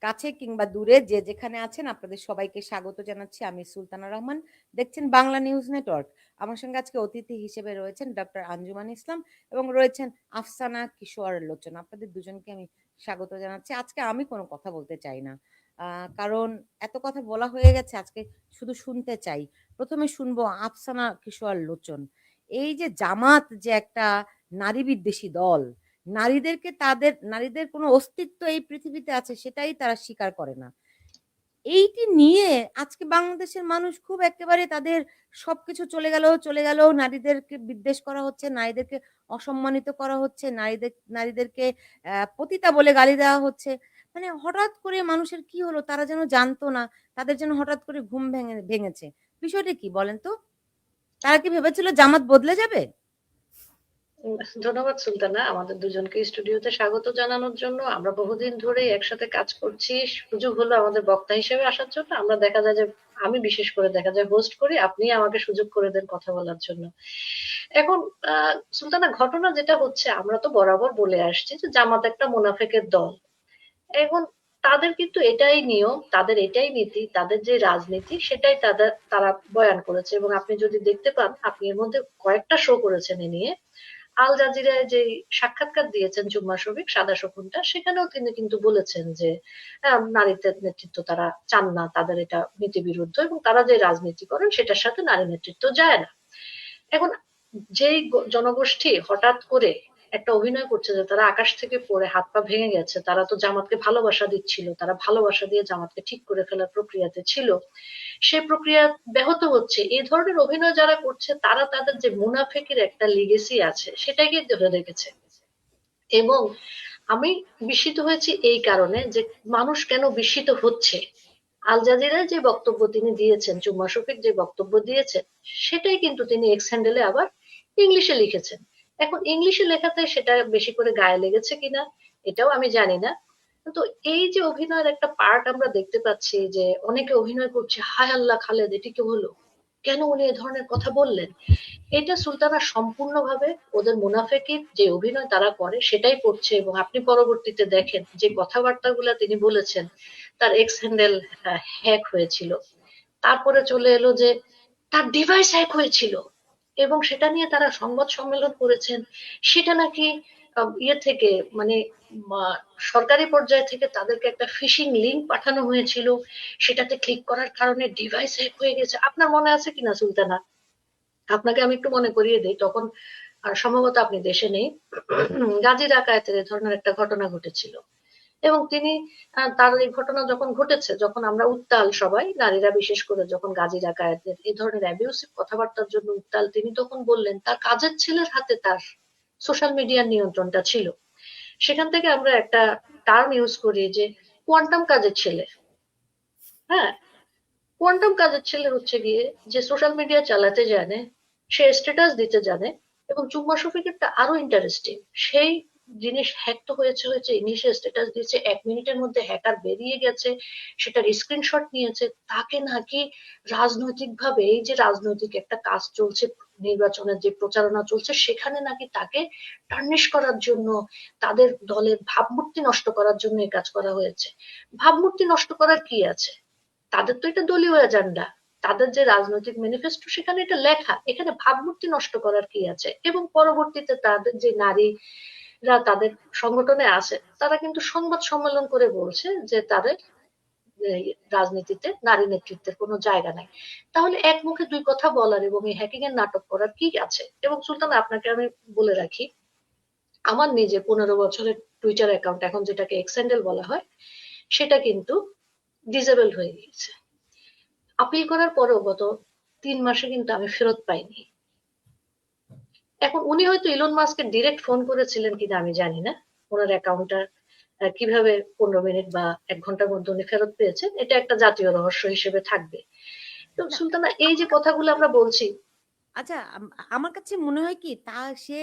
কাছে কিংবা দূরে যে যেখানে আছেন আপনাদের সবাইকে স্বাগত জানাচ্ছি। আমি সুলতানা রহমান। দেখছেন বাংলা নিউজ নেটওয়ার্ক। আমার সঙ্গে আজকে অতিথি হিসেবে রয়েছেন ডক্টর আঞ্জুমান ইসলাম এবং রয়েছেন আফসানা কিশোর লোচন। আপনাদের দুজনকে আমি স্বাগত জানাচ্ছি। আজকে আমি কোনো কথা বলতে চাই না। কারণ এত কথা বলা হয়ে গেছে, আজকে শুধু শুনতে চাই। প্রথমে শুনবো আফসানা কিশোর লোচন। এই যে জামাত যে একটা নারী বিদ্বেষী দল, নারীদের কোনো অস্তিত্ব এই পৃথিবীতে আছে সেটাই তারা স্বীকার করে না। এইটি নিয়ে আজকে বাংলাদেশের মানুষ খুব একেবারে তাদের সবকিছু চলে গেল, নারীদেরকে বিদ্বেষ করা হচ্ছে, নারীদেরকে অসম্মানিত করা হচ্ছে, নারীদেরকে পতিতা বলে গালি দেওয়া হচ্ছে। মানে হঠাৎ করে মানুষের কি হলো, তারা যেন জানতো না, তাদের যেন হঠাৎ করে ঘুম ভেঙেছে। বিষয়টা কি বলেন তো? তারা কি ভেবেছিল জামাত বদলে যাবে? ধন্যবাদ সুলতানা, আমাদের দুজনকে স্টুডিওতে স্বাগত জানানোর জন্য। আমরা বহুদিন ধরেই একসাথে কাজ করছি, সুযোগ হলো আমাদের বক্তা হিসেবে আসার জন্য। আমরা দেখা যায় যে আমি বিশেষ করে দেখা যায় হোস্ট করি, আপনি আমাকে সুযোগ করে দেন কথা বলার জন্য। এখন সুলতানা, ঘটনা যেটা হচ্ছে, আমরা তো বরাবর বলে আসছি যে জামাত একটা মুনাফেকের দল। এখন তাদের কিন্তু এটাই নিয়ম, তাদের এটাই নীতি, তাদের যে রাজনীতি সেটাই তারা বয়ান করেছে। এবং আপনি যদি দেখতে পান, আপনি এর মধ্যে কয়েকটা শো করেছেন এ নিয়ে। আল জাজিরায় যে সাক্ষাৎকার দিয়েছেন জুম্মা শফিক সাদা শকুনটা, সেখানেও তিনি কিন্তু বলেছেন যে নারীদের নেতৃত্ব তারা চান না, তাদের এটা নীতি বিরুদ্ধ, এবং তারা যে রাজনীতি করেন সেটার সাথে নারী নেতৃত্ব যায় না। এখন যেই জনগোষ্ঠী হঠাৎ করে একটা অভিনয় করছে যে তারা আকাশ থেকে পড়ে হাত পা ভেঙে গেছে, তারা তো জামাতকে ভালোবাসা দিচ্ছিল, তারা ভালোবাসা দিয়ে জামাতকে ঠিক করে ফেলার প্রক্রিয়াতে ছিল, সে প্রক্রিয়া ব্যাহত হচ্ছে, এই ধরনের অভিনয় যারা করছে তারা তাদের যে মুনাফেকের একটা লিগেসি আছে সেটাকে ধরে রেখেছে। এবং আমি বিস্মিত হয়েছি এই কারণে যে মানুষ কেন বিস্মিত হচ্ছে। আল জাজিরায় যে বক্তব্য তিনি দিয়েছেন, জুম্মা শফিক যে বক্তব্য দিয়েছেন, সেটাই কিন্তু তিনি এক্স হ্যান্ডেলে আবার ইংলিশে লিখেছেন। এখন ইংলিশে লেখাতে সেটা বেশি করে গায়ে লেগেছে কিনা এটাও আমি জানি না। তো এই যে অভিনয়ের একটা পার্ট আমরা দেখতে পাচ্ছি, যে অনেকে অভিনয় করছে, হায় আল্লাহ খালেদ এটি কি হলো, কেন উনি এ ধরনের কথা বললেন। এটা সুলতানা সম্পূর্ণভাবে ওদের মুনাফেকির যে অভিনয় তারা করে সেটাই করছে। এবং আপনি পরবর্তীতে দেখেন যে কথাবার্তাগুলো তিনি বলেছেন, তার এক্স হ্যান্ডেল হ্যাক হয়েছিল, তারপরে চলে এলো যে তার ডিভাইস হ্যাক হয়েছিল, এবং সেটা নিয়ে তারা সংবাদ সম্মেলন করেছেন। সেটা নাকি ইয়ে থেকে, মানে সরকারি পর্যায় থেকে তাদেরকে একটা ফিশিং লিংক পাঠানো হয়েছিল, সেটাতে ক্লিক করার কারণে ডিভাইস হ্যাক হয়ে গেছে। আপনার মনে আছে কিনা সুলতানা? আপনাকে আমি একটু মনে করিয়ে দিই, তখন সম্ভবত আপনি দেশে নেই। গাজী ডাকায়েতের এ ধরনের একটা ঘটনা ঘটেছিল, এবং তিনি তার এই ঘটনা যখন ঘটেছে, যখন আমরা উত্তাল সবাই নারীরা বিশেষ করে, যখন গাজী ডাকায়েতের এই ধরনের অ্যাবিউসিভ কথাবার্তার জন্য উত্তাল, তিনি তখন বললেন তার কাজের ছেলের হাতে তার সোশ্যাল মিডিয়ার নিয়ন্ত্রণটা ছিল। সেখান থেকে আমরা একটা টার্ম ইউজ করি যে কোয়ান্টাম কাজের ছেলে। হ্যাঁ, কোয়ান্টাম কাজের ছেলে হচ্ছে গিয়ে যে সোশ্যাল মিডিয়া চালাতে জানে, সে স্ট্যাটাস দিতে জানে। এবং জুম্মা শফিকেরটা আরো ইন্টারেস্টিং, সেই জিনিস হ্যাক তো হয়েছে ইংলিশে স্ট্যাটাস দিয়েছে, 1 মিনিটের মধ্যে হ্যাকার বেরিয়ে গেছে, সেটার স্ক্রিনশট নিয়েছে, তাকে নাকি রাজনৈতিক ভাবে, এই যে রাজনৈতিক একটা কাজ চলছে, নির্বাচনের যে প্রচারণা চলছে, সেখানে নাকি তাকে টার্নিশ করার জন্য, তাদের দলের ভাবমূর্তি নষ্ট করার জন্য এই কাজ করা হয়েছে। ভাবমূর্তি নষ্ট করার কি আছে, তাদের তো এটা দলীয় এজেন্ডা, তাদের যে রাজনৈতিক ম্যানিফেস্টো সেখানে এটা লেখা, এখানে ভাবমূর্তি নষ্ট করার কি আছে। এবং পরবর্তীতে তাদের যে নারীরা তাদের সংগঠনে আছে, তারা কিন্তু সংবাদ সম্মেলন করে বলছে যে তাদের রাজনীতিতে নারী নেতৃত্বের কোনো জায়গা নাই। তাহলে এক মুখে দুই কথা বলার এবং এই হ্যাকিং এর নাটক করার কি আছে। এবং সুলতান, আপনাকে আমি বলে রাখি, আমার নিজে 15 বছরের টুইটার অ্যাকাউন্ট, এখন যেটাকে এক্স হ্যান্ডেল বলা হয়, সেটা কিন্তু ডিসেবল হয়ে গিয়েছে। আপিল করার পরেও গত 3 মাসে কিন্তু আমি ফেরত পাইনি। এখন উনি হয়তো ইলন মাস্ককে ডিরেক্ট ফোন করেছিলেন কিনা আমি জানি না, ওনার অ্যাকাউন্টটা কিভাবে 15 মিনিট বা 1 ঘন্টার মধ্যে উনি ফেরত পেয়েছেন, এটা একটা জাতীয় রহস্য হিসেবে থাকবে। তো না, সুলতানা, এই যে কথাগুলো আমরা বলছি। আচ্ছা, আমার কাছে মনে হয় কি তা সে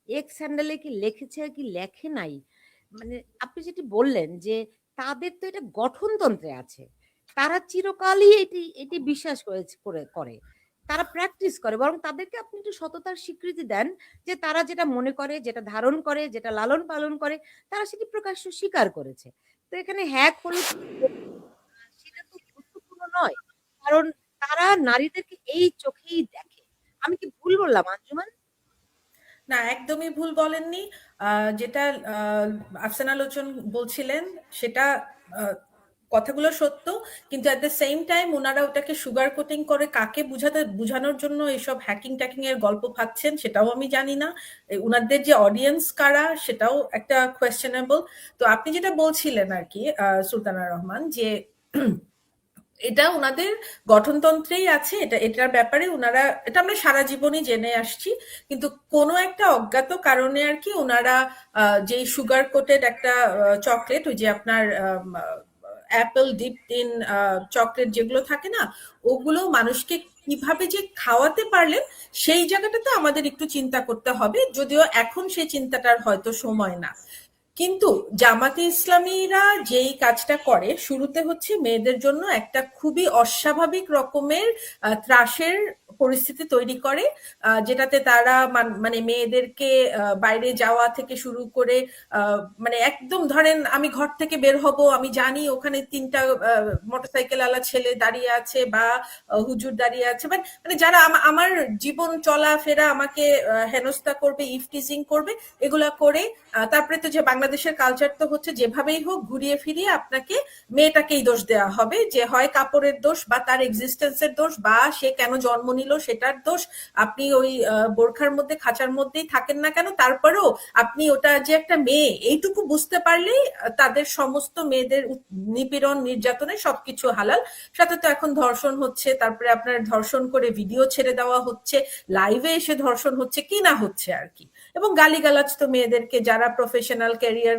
এক্স হ্যান্ডেলে কি লিখেছে কি লেখে নাই, মানে আপনি যেটি বললেন যে তাদের তো এটা গঠনতন্ত্রে আছে, তারা চিরকালই এটি এটি বিশ্বাস করে তারা প্র্যাকটিস করে, বরং তাদেরকে আপনি একটু সততার স্বীকৃতি দেন যে তারা যেটা মনে করে, যেটা ধারণ করে, যেটা লালন পালন করে, তারা সেটি প্রকাশ্য স্বীকার করেছে। তো এখানে হ্যাক হলো সেটা তো গুরুত্বপূর্ণ নয়। কারণ তারা নারীদেরকে এই চোখেই দেখে। আমি কি ভুল বললাম আঞ্জুমান? না, একদমই ভুল বলেননি। যেটা আফসানা লোচন বলছিলেন সেটা কথাগুলো সত্য, কিন্তু অ্যাট দ্য সেম টাইম ওনারা ওটাকে সুগার কোটিং করে কাকে বুঝানোর জন্য এইসব হ্যাকিং ট্যাকিং এর গল্প পাচ্ছেন সেটাও আমি জানি না। ওনাদের যে অডিয়েন্স কারা সেটাও একটা কোয়েশ্চেনেবল। তো আপনি যেটা বলছিলেন আর কি সুলতানা রহমান, যে এটা ওনাদের গঠনতন্ত্রেই আছে, এটার ব্যাপারে ওনারা, এটা আমরা সারা জীবনই জেনে আসছি, কিন্তু কোনো একটা অজ্ঞাত কারণে আর কি ওনারা যেই সুগার কোটেড একটা চকলেট, ওই যে আপনার অ্যাপেল ডিপড ইন চকলেট যেগুলো থাকে না, ওগুলো মানুষকে কিভাবে যে খাওয়াতে পারলেন সেই জায়গাটাতে আমাদের একটু চিন্তা করতে হবে, যদিও এখন সেই চিন্তাটার হয়তো সময় না। কিন্তু জামাতে ইসলামীরা যেই কাজটা করে, শুরুতে হচ্ছে মেয়েদের জন্য একটা খুবই অস্বাভাবিক রকমের ত্রাসের পরিস্থিতি তৈরি করে, যেটাতে তারা মানে মেয়েদেরকে বাইরে যাওয়া থেকে শুরু করে মানে একদম ধরেন আমি ঘর থেকে বের হব, আমি জানি ওখানে ৩টা মোটরসাইকেল আলা ছেলে দাঁড়িয়ে আছে বা হুজুর দাঁড়িয়ে আছে, মানে যারা আমার জীবন চলাফেরা আমাকে হেনস্থা করবে, ইফটিজিং করবে, এগুলা করে। তারপরে তো যে বাংলাদেশের কালচার তো হচ্ছে যেভাবেই হোক ঘুরিয়ে ফিরিয়ে আপনাকে মেয়েটাকেই দোষ দেওয়া হবে, যে হয় কাপড়ের দোষ বা তার এক্সিস্টেন্সের দোষ বা সে কেন জন্ম নিল সেটার দোষ। আপনি ওই বোরখার মধ্যে খাঁচার মধ্যেই থাকেন না কেন, তারপরেও আপনি ওটা যে একটা মেয়ে এইটুকু বুঝতে পারলেই তাদের সমস্ত মেয়েদের নিপীড়ন নির্যাতনে সবকিছু হালাল। সাথে তো এখন ধর্ষণ হচ্ছে, তারপরে আপনার ধর্ষণ করে ভিডিও ছেড়ে দেওয়া হচ্ছে, লাইভে এসে ধর্ষণ হচ্ছে, কি না হচ্ছে আর কি। এবং গালিগালাজ তো মেয়েদেরকে, যারা প্রফেশনাল ক্যারিয়ার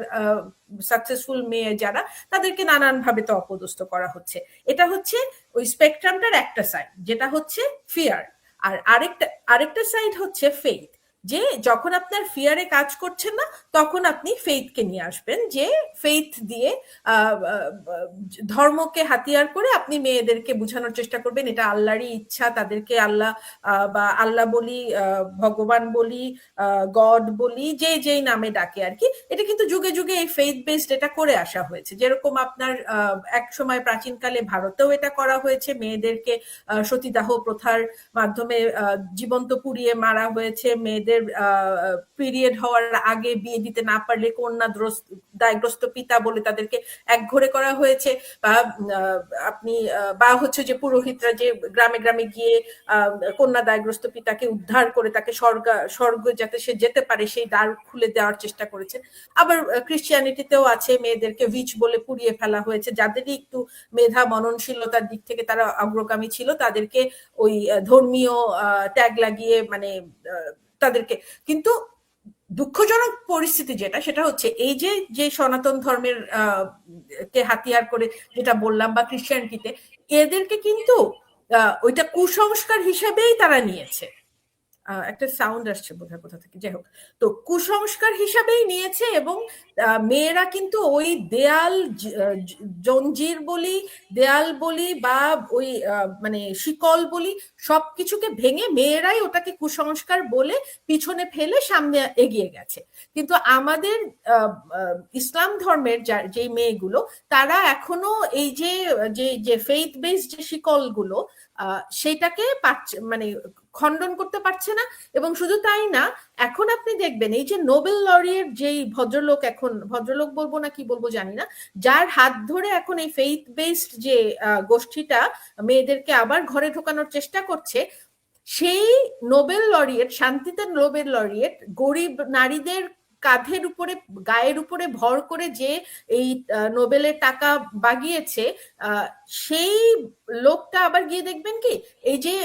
সাকসেসফুল মেয়ে যারা, তাদেরকে নানান ভাবে তো অপদস্থ করা হচ্ছে। এটা হচ্ছে ওই স্পেকট্রামটার একটা সাইড, যেটা হচ্ছে ফিয়ার। আর আরেকটা সাইড হচ্ছে ফেইথ, যে যখন আপনার ফিয়ারে কাজ করছেন না তখন আপনি ফেইথকে নিয়ে আসবেন, যে ফেইথ দিয়ে ধর্মকে হাতিয়ার করে আপনি মেয়েদেরকে বোঝানোর চেষ্টা করবেন এটা আল্লাহরই ইচ্ছা, তাদেরকে আল্লাহ বা আল্লাহ বলি, ভগবান বলি, গড বলি, যেই নামে ডাকে আর কি। এটা কিন্তু যুগে যুগে এই ফেইথ বেসড এটা করে আসা হয়েছে। যেরকম আপনার এক সময় প্রাচীনকালে ভারতেও এটা করা হয়েছে, মেয়েদেরকে সতীদাহ প্রথার মাধ্যমে জীবন্ত পুড়িয়ে মারা হয়েছে, মেয়েদের পিরিয়ড হওয়ার আগে বিয়ে দিতে না পারলে কন্যা দায়গ্রস্ত পিতা বলে তাদেরকে একঘরে করা হয়েছে। বা আপনি বা হচ্ছে যে পুরোহিতরা যে গ্রামে গ্রামে গিয়ে কন্যা দায়গ্রস্ত পিতাকে উদ্ধার করে তাকে স্বর্গ যাতে সে যেতে পারে সেই দ্বার খুলে দেওয়ার চেষ্টা করেছেন। আবার ক্রিশ্চিয়ানিটিতেও আছে, মেয়েদেরকে উইচ বলে পুড়িয়ে ফেলা হয়েছে। যাদেরই একটু মেধা মননশীলতার দিক থেকে তারা অগ্রগামী ছিল তাদেরকে ওই ধর্মীয় ট্যাগ লাগিয়ে মানে তাদেরকে। কিন্তু দুঃখজনক পরিস্থিতি যেটা, সেটা হচ্ছে এই যে সনাতন ধর্মের কে হাতিয়ার করে যেটা বললাম, বা খ্রিস্টানিটিতে, এদেরকে কিন্তু ওইটা কুসংস্কার হিসেবেই তারা নিয়েছে। একটা সাউন্ড আসছে বোধহয় কোথা থেকে, যাই হোক। তো কুসংস্কার হিসাবেই নিয়েছে, এবং মেয়েরা কিন্তু ওই দেয়াল জঞ্জির বলি, দেয়াল বলি বা ওই মানে শিকল বলি, সবকিছুকে ভেঙে মেয়েরাই ওটাকে কুসংস্কার বলে পিছনে ফেলে সামনে এগিয়ে গেছে। কিন্তু আমাদের ইসলাম ধর্মের যে মেয়েগুলো, তারা এখনো এই যে ফেইথ বেসড যে শিকলগুলো সেটাকে মানে খণ্ডন করতে পারছে না। এবং শুধু তাই না, এখন আপনি দেখবেন এই যে নোবেল লরিয়েট যেই ভদ্রলোক, এখন ভদ্রলোক বলবো না কি বলবো জানি না, যার হাত ধরে এখন এই ফেইথ বেসড যে গোষ্ঠীটা মেয়েদেরকে আবার ঘরে ঢোকানোর চেষ্টা করছে, সেই নোবেল লরিয়েট, শান্তিতে নোবেল লরিয়েট, গরিব নারীদের কাঁধের উপরে গায়ের উপরে ভর করে যে এই নোবেলের টাকা বাগিয়েছে, সেই লোকটা আবার গিয়ে দেখবেন কি এই যে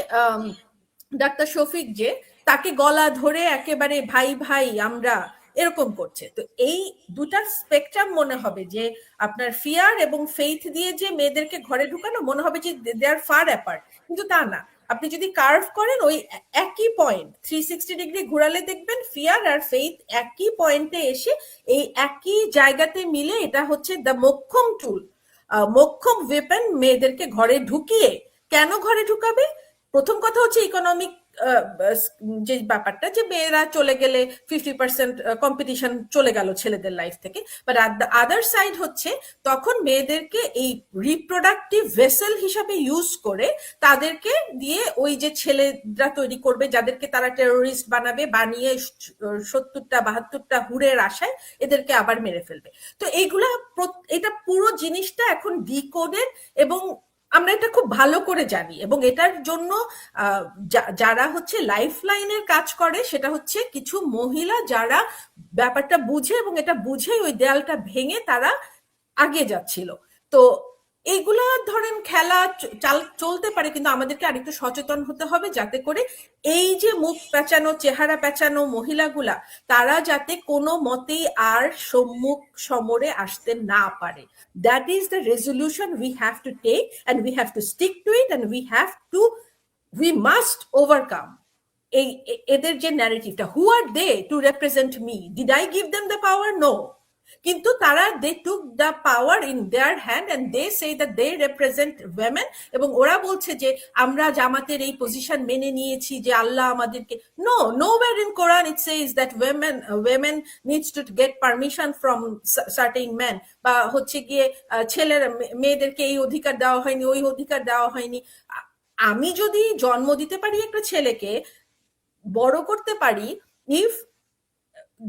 ডাক্তার শফিক, যে তাকে গলা ধরে একেবারে ভাই ভাই আমরা এরকম করছে। তো এই দুটা স্পেকট্রাম মনে হবে যে আপনার ফিয়ার এবং ফেইথ দিয়ে যে মেয়েদেরকে ঘরে ঢুকানো, মনে হবে যে দে আর ফার অ্যাপার্ট, কিন্তু তা না। আপনি যদি কার্ভ করেন ওই একই পয়েন্ট 360 ডিগ্রি ঘোরালে দেখবেন ফিয়ার আর ফেইথ একই পয়েন্টে এসে এই একই জায়গাতে মিলে এটা হচ্ছে দ্য মোক্ষম টুল, মোক্ষম ওয়েপন মেয়েদেরকে ঘরে ঢুকিয়ে। কেন ঘরে ঢুকাবে? প্রথম কথা হচ্ছে ইকোনমিক যে ব্যাপারটা যে মেয়েরা চলে গেলে 50% কম্পিটিশন চলে গেল ছেলেদের লাইফ থেকে, বাট আদার সাইড হচ্ছে তখন মেয়েদেরকে এই রিপ্রোডাক্টিভ ভেসেল হিসাবে ইউজ করে তাদেরকে দিয়ে ওই যে ছেলেরা তৈরি করবে যাদেরকে তারা টেরোরিস্ট বানাবে, বানিয়ে 70টা 72টা হুরের আশায় এদেরকে আবার মেরে ফেলবে। তো এইগুলা এটা পুরো জিনিসটা এখন ডিকোডেড এবং আমরা এটা খুব ভালো করে জানি, এবং এটার জন্য যারা হচ্ছে লাইফ লাইনের কাজ করে সেটা হচ্ছে কিছু মহিলা যারা ব্যাপারটা বুঝে এবং এটা বুঝে ওই দেয়ালটা ভেঙে তারা আগে যাচ্ছিল। তো এইগুলা ধরেন খেলা চলতে পারে, কিন্তু আমাদেরকে আরেকটু সচেতন হতে হবে যাতে করে এই যে মুখ পেঁচানো চেহারা পেঁচানো মহিলাগুলা তারা যাতে কোনো মতেই আর সম্মুখ সমরে আসতে না পারে। That is the resolution we have to take, and we have to stick to it, and we must overcome এদের যে ন্যারেটিভটা। Who are they to represent me? Did I give them the power? No. কিন্তু তারা they took the power in their hand and they say that they represent women, এবং ওরা বলছে যে আমরা জামাতের এই পজিশন মেনে নিয়েছি যে আল্লাহ আমাদেরকে। No, nowhere in Quran it says that women needs to get permission from certain men, বা হচ্ছে গিয়ে ছেলেরা মেয়েদেরকে এই অধিকার দেওয়া হয়নি, ওই অধিকার দেওয়া হয়নি। আমি যদি জন্ম দিতে পারি একটা ছেলেকে, বড় করতে পারি, if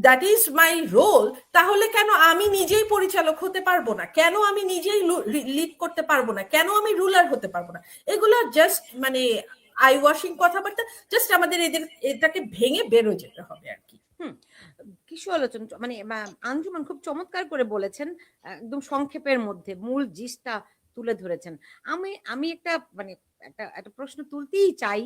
that is my role, তাহলে কেন আমি নিজেই পরিচালক হতে পারবো না? কেন আমি নিজেই লিড করতে পারবো না? কেন আমি রুলার হতে পারবো না? এগুলো জাস্ট মানে আই ওয়াশিং কথাবার্তা। জাস্ট আমাদের এটাকে ভেঙে বেরো যেতে হবে আর কি। কিছু আলোচনা মানে আঞ্জুমান খুব চমৎকার করে বলেছেন, একদম সংক্ষেপের মধ্যে মূল জিসটা তুলে ধরেছেন। আমি একটা মানে একটা প্রশ্ন তুলতেই চাই।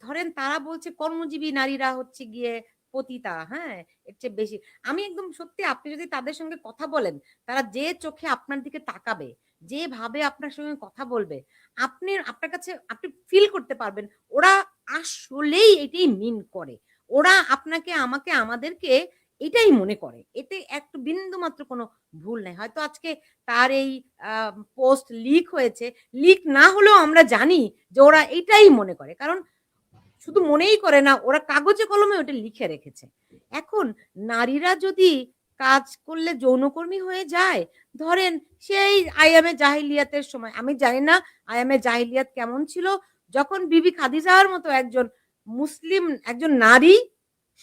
ধরেন তারা বলছে কর্মজীবী নারীরা হচ্ছে গিয়ে পতিতা, হ্যাঁ, এর চেয়ে বেশি। আমি একদম সত্যি, আপনি যদি তাদের সঙ্গে কথা বলেন, তারা যে চোখে আপনার দিকে তাকাবে, যেভাবে আপনার সঙ্গে কথা বলবে, আপনার কাছে আপনি ফিল করতে পারবেন ওরা আসলেই এটাই মিন করে। ওরা আপনাকে, আমাকে, আমাদেরকে এটাই মনে করে। এতে একটু বিন্দু মাত্র কোনো ভুল নাই। হয়তো আজকে তার এই পোস্ট লিক হয়েছে, লিক না হলেও আমরা জানি যে ওরা এটাই মনে করে। কারণ শুধু মনেই করে না, ওরা কাগজে কলমে ওটা লিখে রেখেছে। এখন নারীরা যদি কাজ করলে যৌনকর্মী হয়ে যায়, ধরেন সেই আইয়ামে জাহিলিয়াতের সময়, আমি জানি না আইয়ামে জাহিলিয়াত কেমন ছিল, যখন বিবি খাদিজার মতো একজন মুসলিম একজন নারী,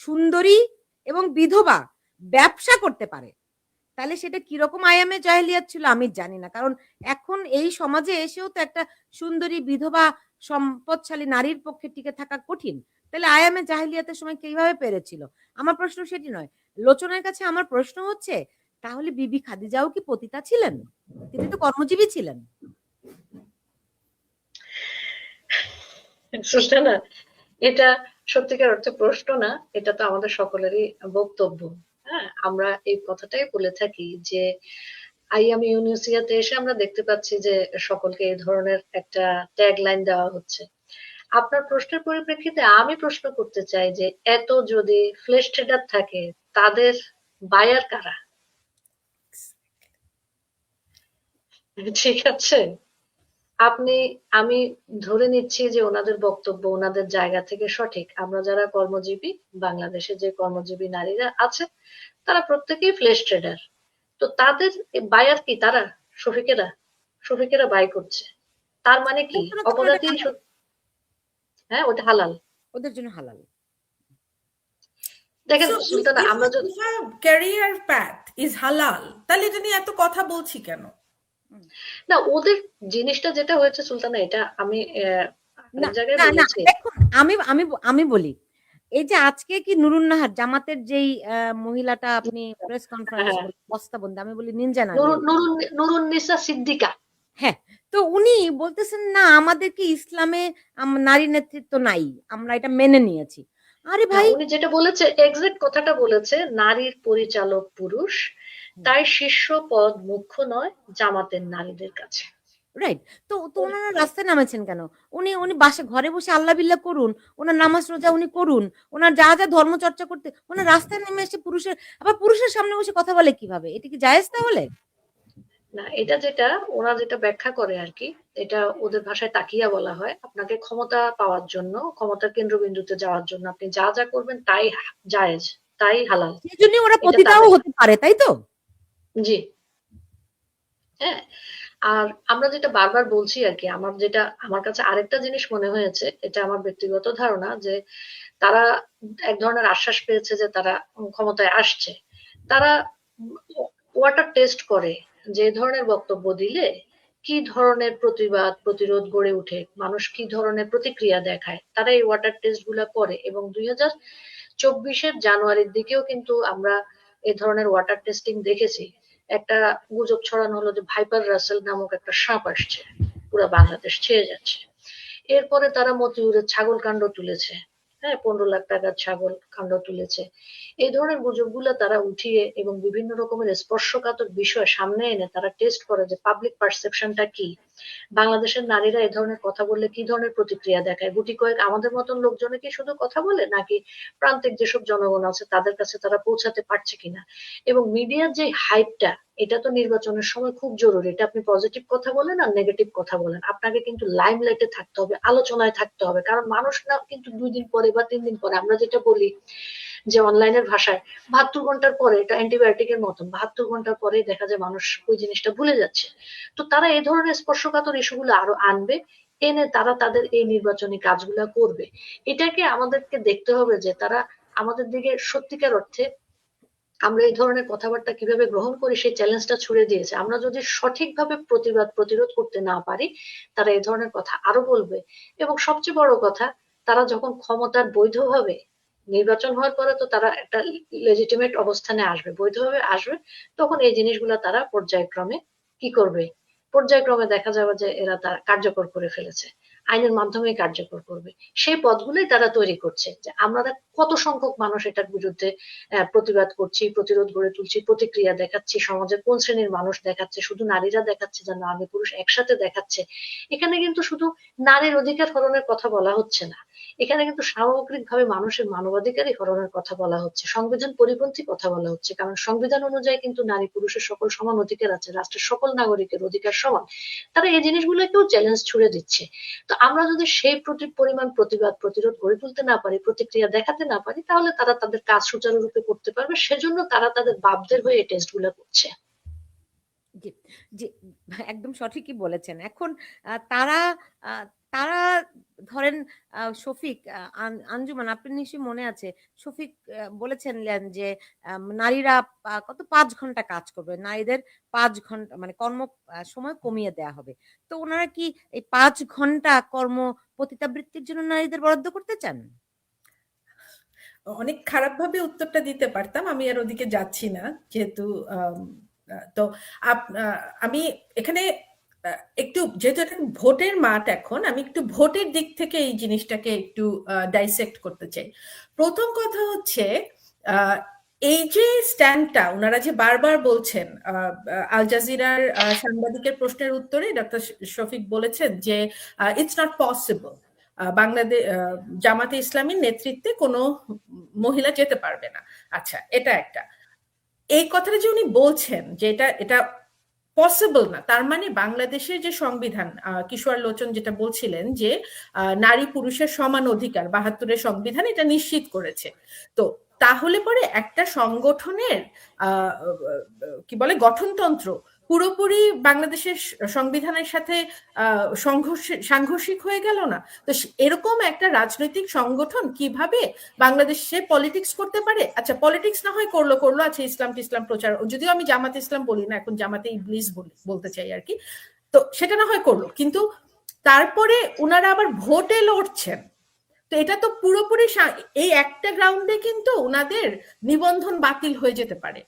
সুন্দরী এবং বিধবা ব্যবসা করতে পারে, তাহলে সেটা কিরকম আয়ামে জাহিলিয়াত ছিল আমি জানি না। কারণ এখন এই সমাজে এসেও তো একটা সুন্দরী বিধবা সম্পদশালী নারীর পক্ষে টিকে থাকা কঠিন। তাহলে আয়ামে জাহিলিয়াতের সময় কিভাবে পেরেছিল? আমার প্রশ্ন সেটি নয়। লোচনের কাছে আমার প্রশ্ন হচ্ছে, তাহলে বিবি খাদিজাও কি পতিতা ছিলেন? তিনি তো কর্মজীবী ছিলেন। সুলতানা, এটা সত্যিকার অর্থে প্রশ্ন না, এটা তো আমাদের সকলেরই বক্তব্য। হ্যাঁ, আমরা এই কথাটাই বলে থাকি যে আইয়াম ইউনিসিয়াতে এসে আমরা দেখতে পাচ্ছি যে সকলকে এই ধরনের একটা ট্যাগ লাইন দেওয়া হচ্ছে। আপনার প্রশ্নের পরিপ্রেক্ষিতে আমি প্রশ্ন করতে চাই যে এত যদি ফ্লেশ ট্রেডার থাকে, তাদের বায়ার কারা? ঠিক আছে, আমি ধরে নিচ্ছি যে ওনাদের বক্তব্য ওনাদের জায়গা থেকে সঠিক। আমরা যারা কর্মজীবী, বাংলাদেশে যে কর্মজীবী নারীরা আছে তারা প্রত্যেকেই ফ্লেশ ট্রেডার। তো তাদের বায়ার কি? তারা শফিকেরা বাই করছে, তার মানে কি অপরাধী? হ্যাঁ, ওটা হালাল, ওদের জন্য হালাল। দেখেন সুলতানা, আমরা যদি ক্যারিয়ার প্যাথ ইজ হালাল, তাহলে এটা নিয়ে এত কথা বলছি কেন? না, ওদের জিনিসটা যেটা হয়েছে সুলতানা, এটা আমি জায়গায় বলেছি। দেখুন, আমি বলি, এই যে আজকে কি নুরুন নাহার জামাতের যেই মহিলাটা আপনি প্রেস কনফারেন্স বস্তাবন্দি, আমি বলি নিনজা নারী, নুরুন নিসা সিদ্দিকা, হ্যাঁ, তো উনি বলতেছেন না আমাদেরকে ইসলামে নারী নেতৃত্ব নাই, আমরা এটা মেনে নিয়েছি। আরে ভাই, উনি যেটা বলেছে এক্সাক্ট কথাটা বলেছে, নারীর পরিচালক পুরুষ, তাই শীর্ষ পদ মুখ্য নয় জামাতের নারীদের কাছে। রাইট। তো ওনারা রাস্তায় নামেছেন কেন? উনি বাসে ঘরে বসে আল্লাহ বিল্লাহ করুন, ওনার নামাজ রোজা উনি করুন, ওনার যা যা ধর্ম চর্চা করতে, ওনার রাস্তায় নেমে এসে পুরুষের সামনে বসে কথা বলে কিভাবে? এটা কি জায়েজ তাহলে? না, এটা যেটা ওরা যেটা ব্যাখ্যা করে আর কি, এটা ওদের ভাষায় তাকিয়া বলা হয়। আপনাকে ক্ষমতা পাওয়ার জন্য, ক্ষমতার কেন্দ্রবিন্দুতে যাওয়ার জন্য আপনি যা যা করবেন তাই জায়েজ, তাই হালাল। সেজন্য ওরা এটা পতিতাও তাদের, হতে পারে, তাই তো? জি হ্যাঁ। আর আমরা যেটা বারবার বলছি আর কি, আমার যেটা আমার কাছে আরেকটা জিনিস মনে হয়েছে, এটা আমার ব্যক্তিগত ধারণা, যে তারা এক ধরনের আশ্বাস পেয়েছে যে তারা ক্ষমতায় আসছে। তারা ওয়াটার টেস্ট করে যে ধরনের বক্তব্য দিলে কি ধরনের প্রতিবাদ প্রতিরোধ গড়ে ওঠে, মানুষ কি ধরনের প্রতিক্রিয়া দেখায়, তারা এই ওয়াটার টেস্ট গুলা করে। এবং 2024-এর জানুয়ারির দিকেও কিন্তু আমরা এই ধরনের ওয়াটার টেস্টিং দেখেছি। একটা গুজব ছড়ানো হলো যে ভাইপার রাসেল নামক একটা সাপ আসছে, পুরো বাংলাদেশ ছেয়ে যাচ্ছে। এরপরে তারা মতিউরের ছাগল কাণ্ড তুলেছে, হ্যাঁ, 15 লাখ টাকার ছাগল কাণ্ড তুলেছে। এই ধরনের গুজবগুলো তারা উঠিয়ে এবং বিভিন্ন রকমের স্পর্শকাতর বিষয় সামনে এনে তারা টেস্ট করে যে পাবলিক পারসেপশনটা কি, বাংলাদেশের নারীরা এই ধরনের কথা বললে কি ধরনের প্রতিক্রিয়া দেখায়, গুটি কয়েক আমাদের মতন লোকজনে কি শুধু কথা বলে, নাকি প্রান্তিক যেসব জনগণ আছে তাদের কাছে তারা পৌঁছাতে পারছে কিনা। এবং মিডিয়ার যে হাইপটা, এটা তো নির্বাচনের সময় খুব জরুরি। এটা আপনি পজিটিভ কথা বলেন আর নেগেটিভ কথা বলেন, আপনাকে কিন্তু লাইমলাইটে থাকতে হবে, আলোচনায় থাকতে হবে। কারণ মানুষ না কিন্তু 2 দিন পরে বা 3 দিন পরে, আমরা যেটা বলি যে অনলাইনের ভাষায় 72 ঘন্টার পরে, এটা অ্যান্টিবায়োটিকের মতন, 72 ঘন্টার পরেই দেখা যায় মানুষ ওই জিনিসটা ভুলে যাচ্ছে। তো তারা এই ধরনের স্পর্শকাতর ইস্যুগুলো আরো আনবে, এনে তারা তাদের এই নির্বাচনী কাজগুলা করবে। এটাকে আমাদেরকে দেখতে হবে যে তারা আমাদের দিকে সত্যিকার অর্থে আমরা এই ধরনের কথাবার্তা কিভাবে গ্রহণ করি সেই চ্যালেঞ্জটা ছুড়ে দিয়েছে। আমরা যদি সঠিকভাবে প্রতিবাদ প্রতিরোধ করতে না পারি, তারা এই ধরনের কথা আরো বলবে। এবং সবচেয়ে বড় কথা, তারা যখন ক্ষমতার বৈধভাবে, নির্বাচন হওয়ার পরে তো তারা একটা লেজিটিমেট অবস্থানে আসবে, বৈধভাবে আসবে, তখন এই জিনিসগুলা তারা পর্যায়ক্রমে কি করবে, পর্যায়ক্রমে দেখা যাবে যে এরা তার কার্যকর করে ফেলেছে, আইনের মাধ্যমে কার্যকর করবে। সেই পথগুলোই তারা তৈরি করছে, যে আমরা কত সংখ্যক মানুষ এটার বিরুদ্ধে প্রতিবাদ করছি, প্রতিরোধ গড়ে তুলছি, প্রতিক্রিয়া দেখাচ্ছি, সমাজের কোন শ্রেণীর মানুষ দেখাচ্ছে, শুধু নারীরা দেখাচ্ছে, যে নারী পুরুষ একসাথে দেখাচ্ছে। এখানে কিন্তু শুধু নারীর অধিকার হরণের কথা বলা হচ্ছে না, এখানে কিন্তু সামগ্রিকভাবে মানুষের মানবাধিকারই হরণের কথা বলা হচ্ছে, সংবিধান পরিপন্থী কথা বলা হচ্ছে। কারণ সংবিধান অনুযায়ী কিন্তু নারী পুরুষের সকল সমান অধিকার আছে, রাষ্ট্রের সকল নাগরিকের অধিকার সমান। তারা এই জিনিসগুলোকেও চ্যালেঞ্জ ছুড়ে দিচ্ছে। তো আমরা যদি সেই পরিমাণ প্রতিবাদ প্রতিরোধ গড়ে তুলতে না পারি, প্রতিক্রিয়া দেখাতে না পারি, তাহলে তারা তাদের কাজ সুচারুরূপে করতে পারবে। সেজন্য তারা তাদের বাপদের হয়ে এই টেস্ট গুলো করছে। জি, জি, একদম সঠিকই বলেছেন। এখন তারা আ তারা ধরেন শফিক, আঞ্জুমান, আপনার নিশ্চয়ই মনে আছে, শফিক বলেছিলেন যে নারীরা কত ৫ ঘন্টা কাজ করবে। নারীদের ৫ ঘন্টা মানে সময় কমিয়ে দেয়া হবে। তো উনারা কি এই ৫ ঘন্টা পতিতাবৃত্তির জন্য নারীদের বরাদ্দ করতে চান? অনেক খারাপভাবে উত্তরটা দিতে পারতাম, আমি আর ওদিকে যাচ্ছি না, যেহেতু তো আমি এখানে একটু, যেহেতু এটা ভোটের মাঠ এখন, আমি একটু ভোটের দিক থেকে এই জিনিসটাকে একটু ডাইসেক্ট করতে চাই। প্রথম কথা হচ্ছে, এই যে স্ট্যান্ডটা ওনারা যে বারবার বলছেন, আল জাজিরার সাংবাদিকের প্রশ্নের উত্তরে ডক্টর শফিক বলেছেন যে ইটস নট পসিবল, বাংলাদেশ জামাতে ইসলামীর নেতৃত্বে কোনো মহিলা যেতে পারবে না। আচ্ছা, এটা একটা, এই কথাটা যে উনি বলছেন যে এটা এটা পসিবল না, তার মানে বাংলাদেশের যে সংবিধান, কিশোর লোচন যেটা বলছিলেন যে নারী পুরুষের সমান অধিকার ৭২-এর সংবিধান এটা নিশ্চিত করেছে। তো তাহলে পরে একটা সংগঠনের কি বলে গঠনতন্ত্র পুরোপুরি বাংলাদেশের সংবিধানের সাথে সাংঘর্ষিক হয়ে গেল না? তো এরকম একটা রাজনৈতিক সংগঠন কিভাবে বাংলাদেশে পলিটিক্স করতে পারে? আচ্ছা, পলিটিক্স না হয় করলো, আচ্ছা ইসলাম প্রচার, যদিও আমি জামাতে ইসলাম বলি না, এখন জামাতে ইবলিস বলতে চাই আর কি, তো সেটা না হয় করলো, কিন্তু তারপরে উনারা আবার ভোটে লড়ছেন। তো এটা তো পুরোপুরি এই একটা গ্রাউন্ডে কিন্তু উনাদের নিবন্ধন বাতিল হয়ে যেতে পারে।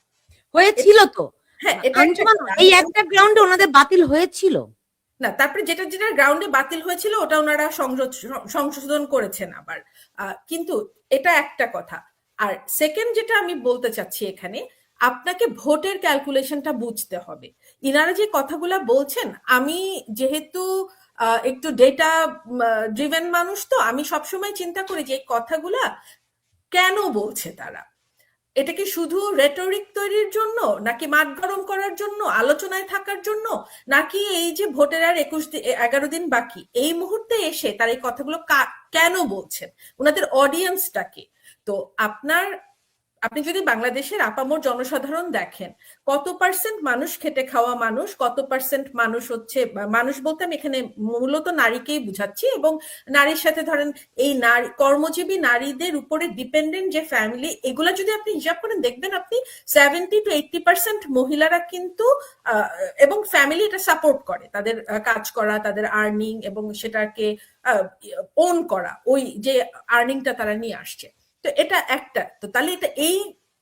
হয়েছিল তো। হ্যাঁ, আঞ্জুমান, এই একটা গ্রাউন্ডে ওনাদের বাতিল হয়েছিল না, তারপরে যেটা যেটা গ্রাউন্ডে বাতিল হয়েছিল ওটা ওনারা সংশোধন করেছেন আবার। কিন্তু এটা একটা কথা। আর সেকেন্ড যেটা আমি বলতে চাচ্ছি এখানে, আপনাকে ভোটের ক্যালকুলেশনটা বুঝতে হবে। ইনারা যে কথাগুলা বলছেন, আমি যেহেতু একটু ডেটা ড্রিভেন মানুষ, তো আমি সবসময় চিন্তা করি যে এই কথাগুলা কেন বলছে তারা। এটা কি শুধু রেটরিক তৈরির জন্য, নাকি মাঠ গরম করার জন্য, আলোচনায় থাকার জন্য, নাকি এই যে ভোটের আর 11 দিন বাকি, এই মুহূর্তে এসে তার এই কথাগুলো কেন বলছেন, ওনাদের অডিয়েন্সটাকে? তো আপনার আপনি যদি বাংলাদেশের আপামর জনসাধারণ দেখেন, কত পার্সেন্ট মানুষ খেটে খাওয়া মানুষ, কত পার্সেন্ট মানুষ হচ্ছে, মানুষ বলতে আমি এখানে মূলত নারীকেই বুঝাচ্ছি, এবং নারীর সাথে ধরেন এই নারী কর্মজীবী নারীদের উপরে ডিপেন্ডেন্ট যে ফ্যামিলি, এগুলা যদি আপনি হিসাব করেন দেখবেন আপনি 70 to 80% মহিলারা কিন্তু এবং ফ্যামিলি এটা সাপোর্ট করে, তাদের কাজ করা, তাদের আর্নিং এবং সেটাকে ওন করা, ওই যে আর্নিংটা তারা নিয়ে আসছে। তো এটা একটা, তো তাহলে এটা এই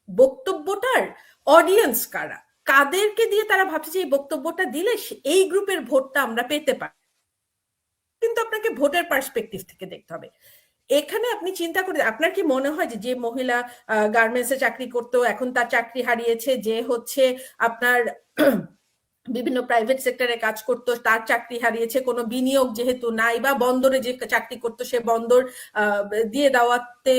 বক্তব্যটার অডিয়েন্স কারা, কাদেরকে দিয়ে তারা ভাবছে যে এই বক্তব্যটা দিলে এই গ্রুপের ভোটটা আমরা পেতে পারি। কিন্তু আপনাকে ভোটের পার্সপেক্টিভ থেকে দেখতে হবে। এখানে আপনি চিন্তা করে, আপনার কি মনে হয় যে যে মহিলা গার্মেন্টসে চাকরি করতো এখন তার চাকরি হারিয়েছে, যে হচ্ছে আপনার বিভিন্ন প্রাইভেট সেক্টরে কাজ করতো তার চাকরি হারিয়েছে, কোনো বিনিয়োগ যেহেতু নাই, বা বন্দরে যে চাকরি করতো সে বন্দর দিয়ে দেওয়াতে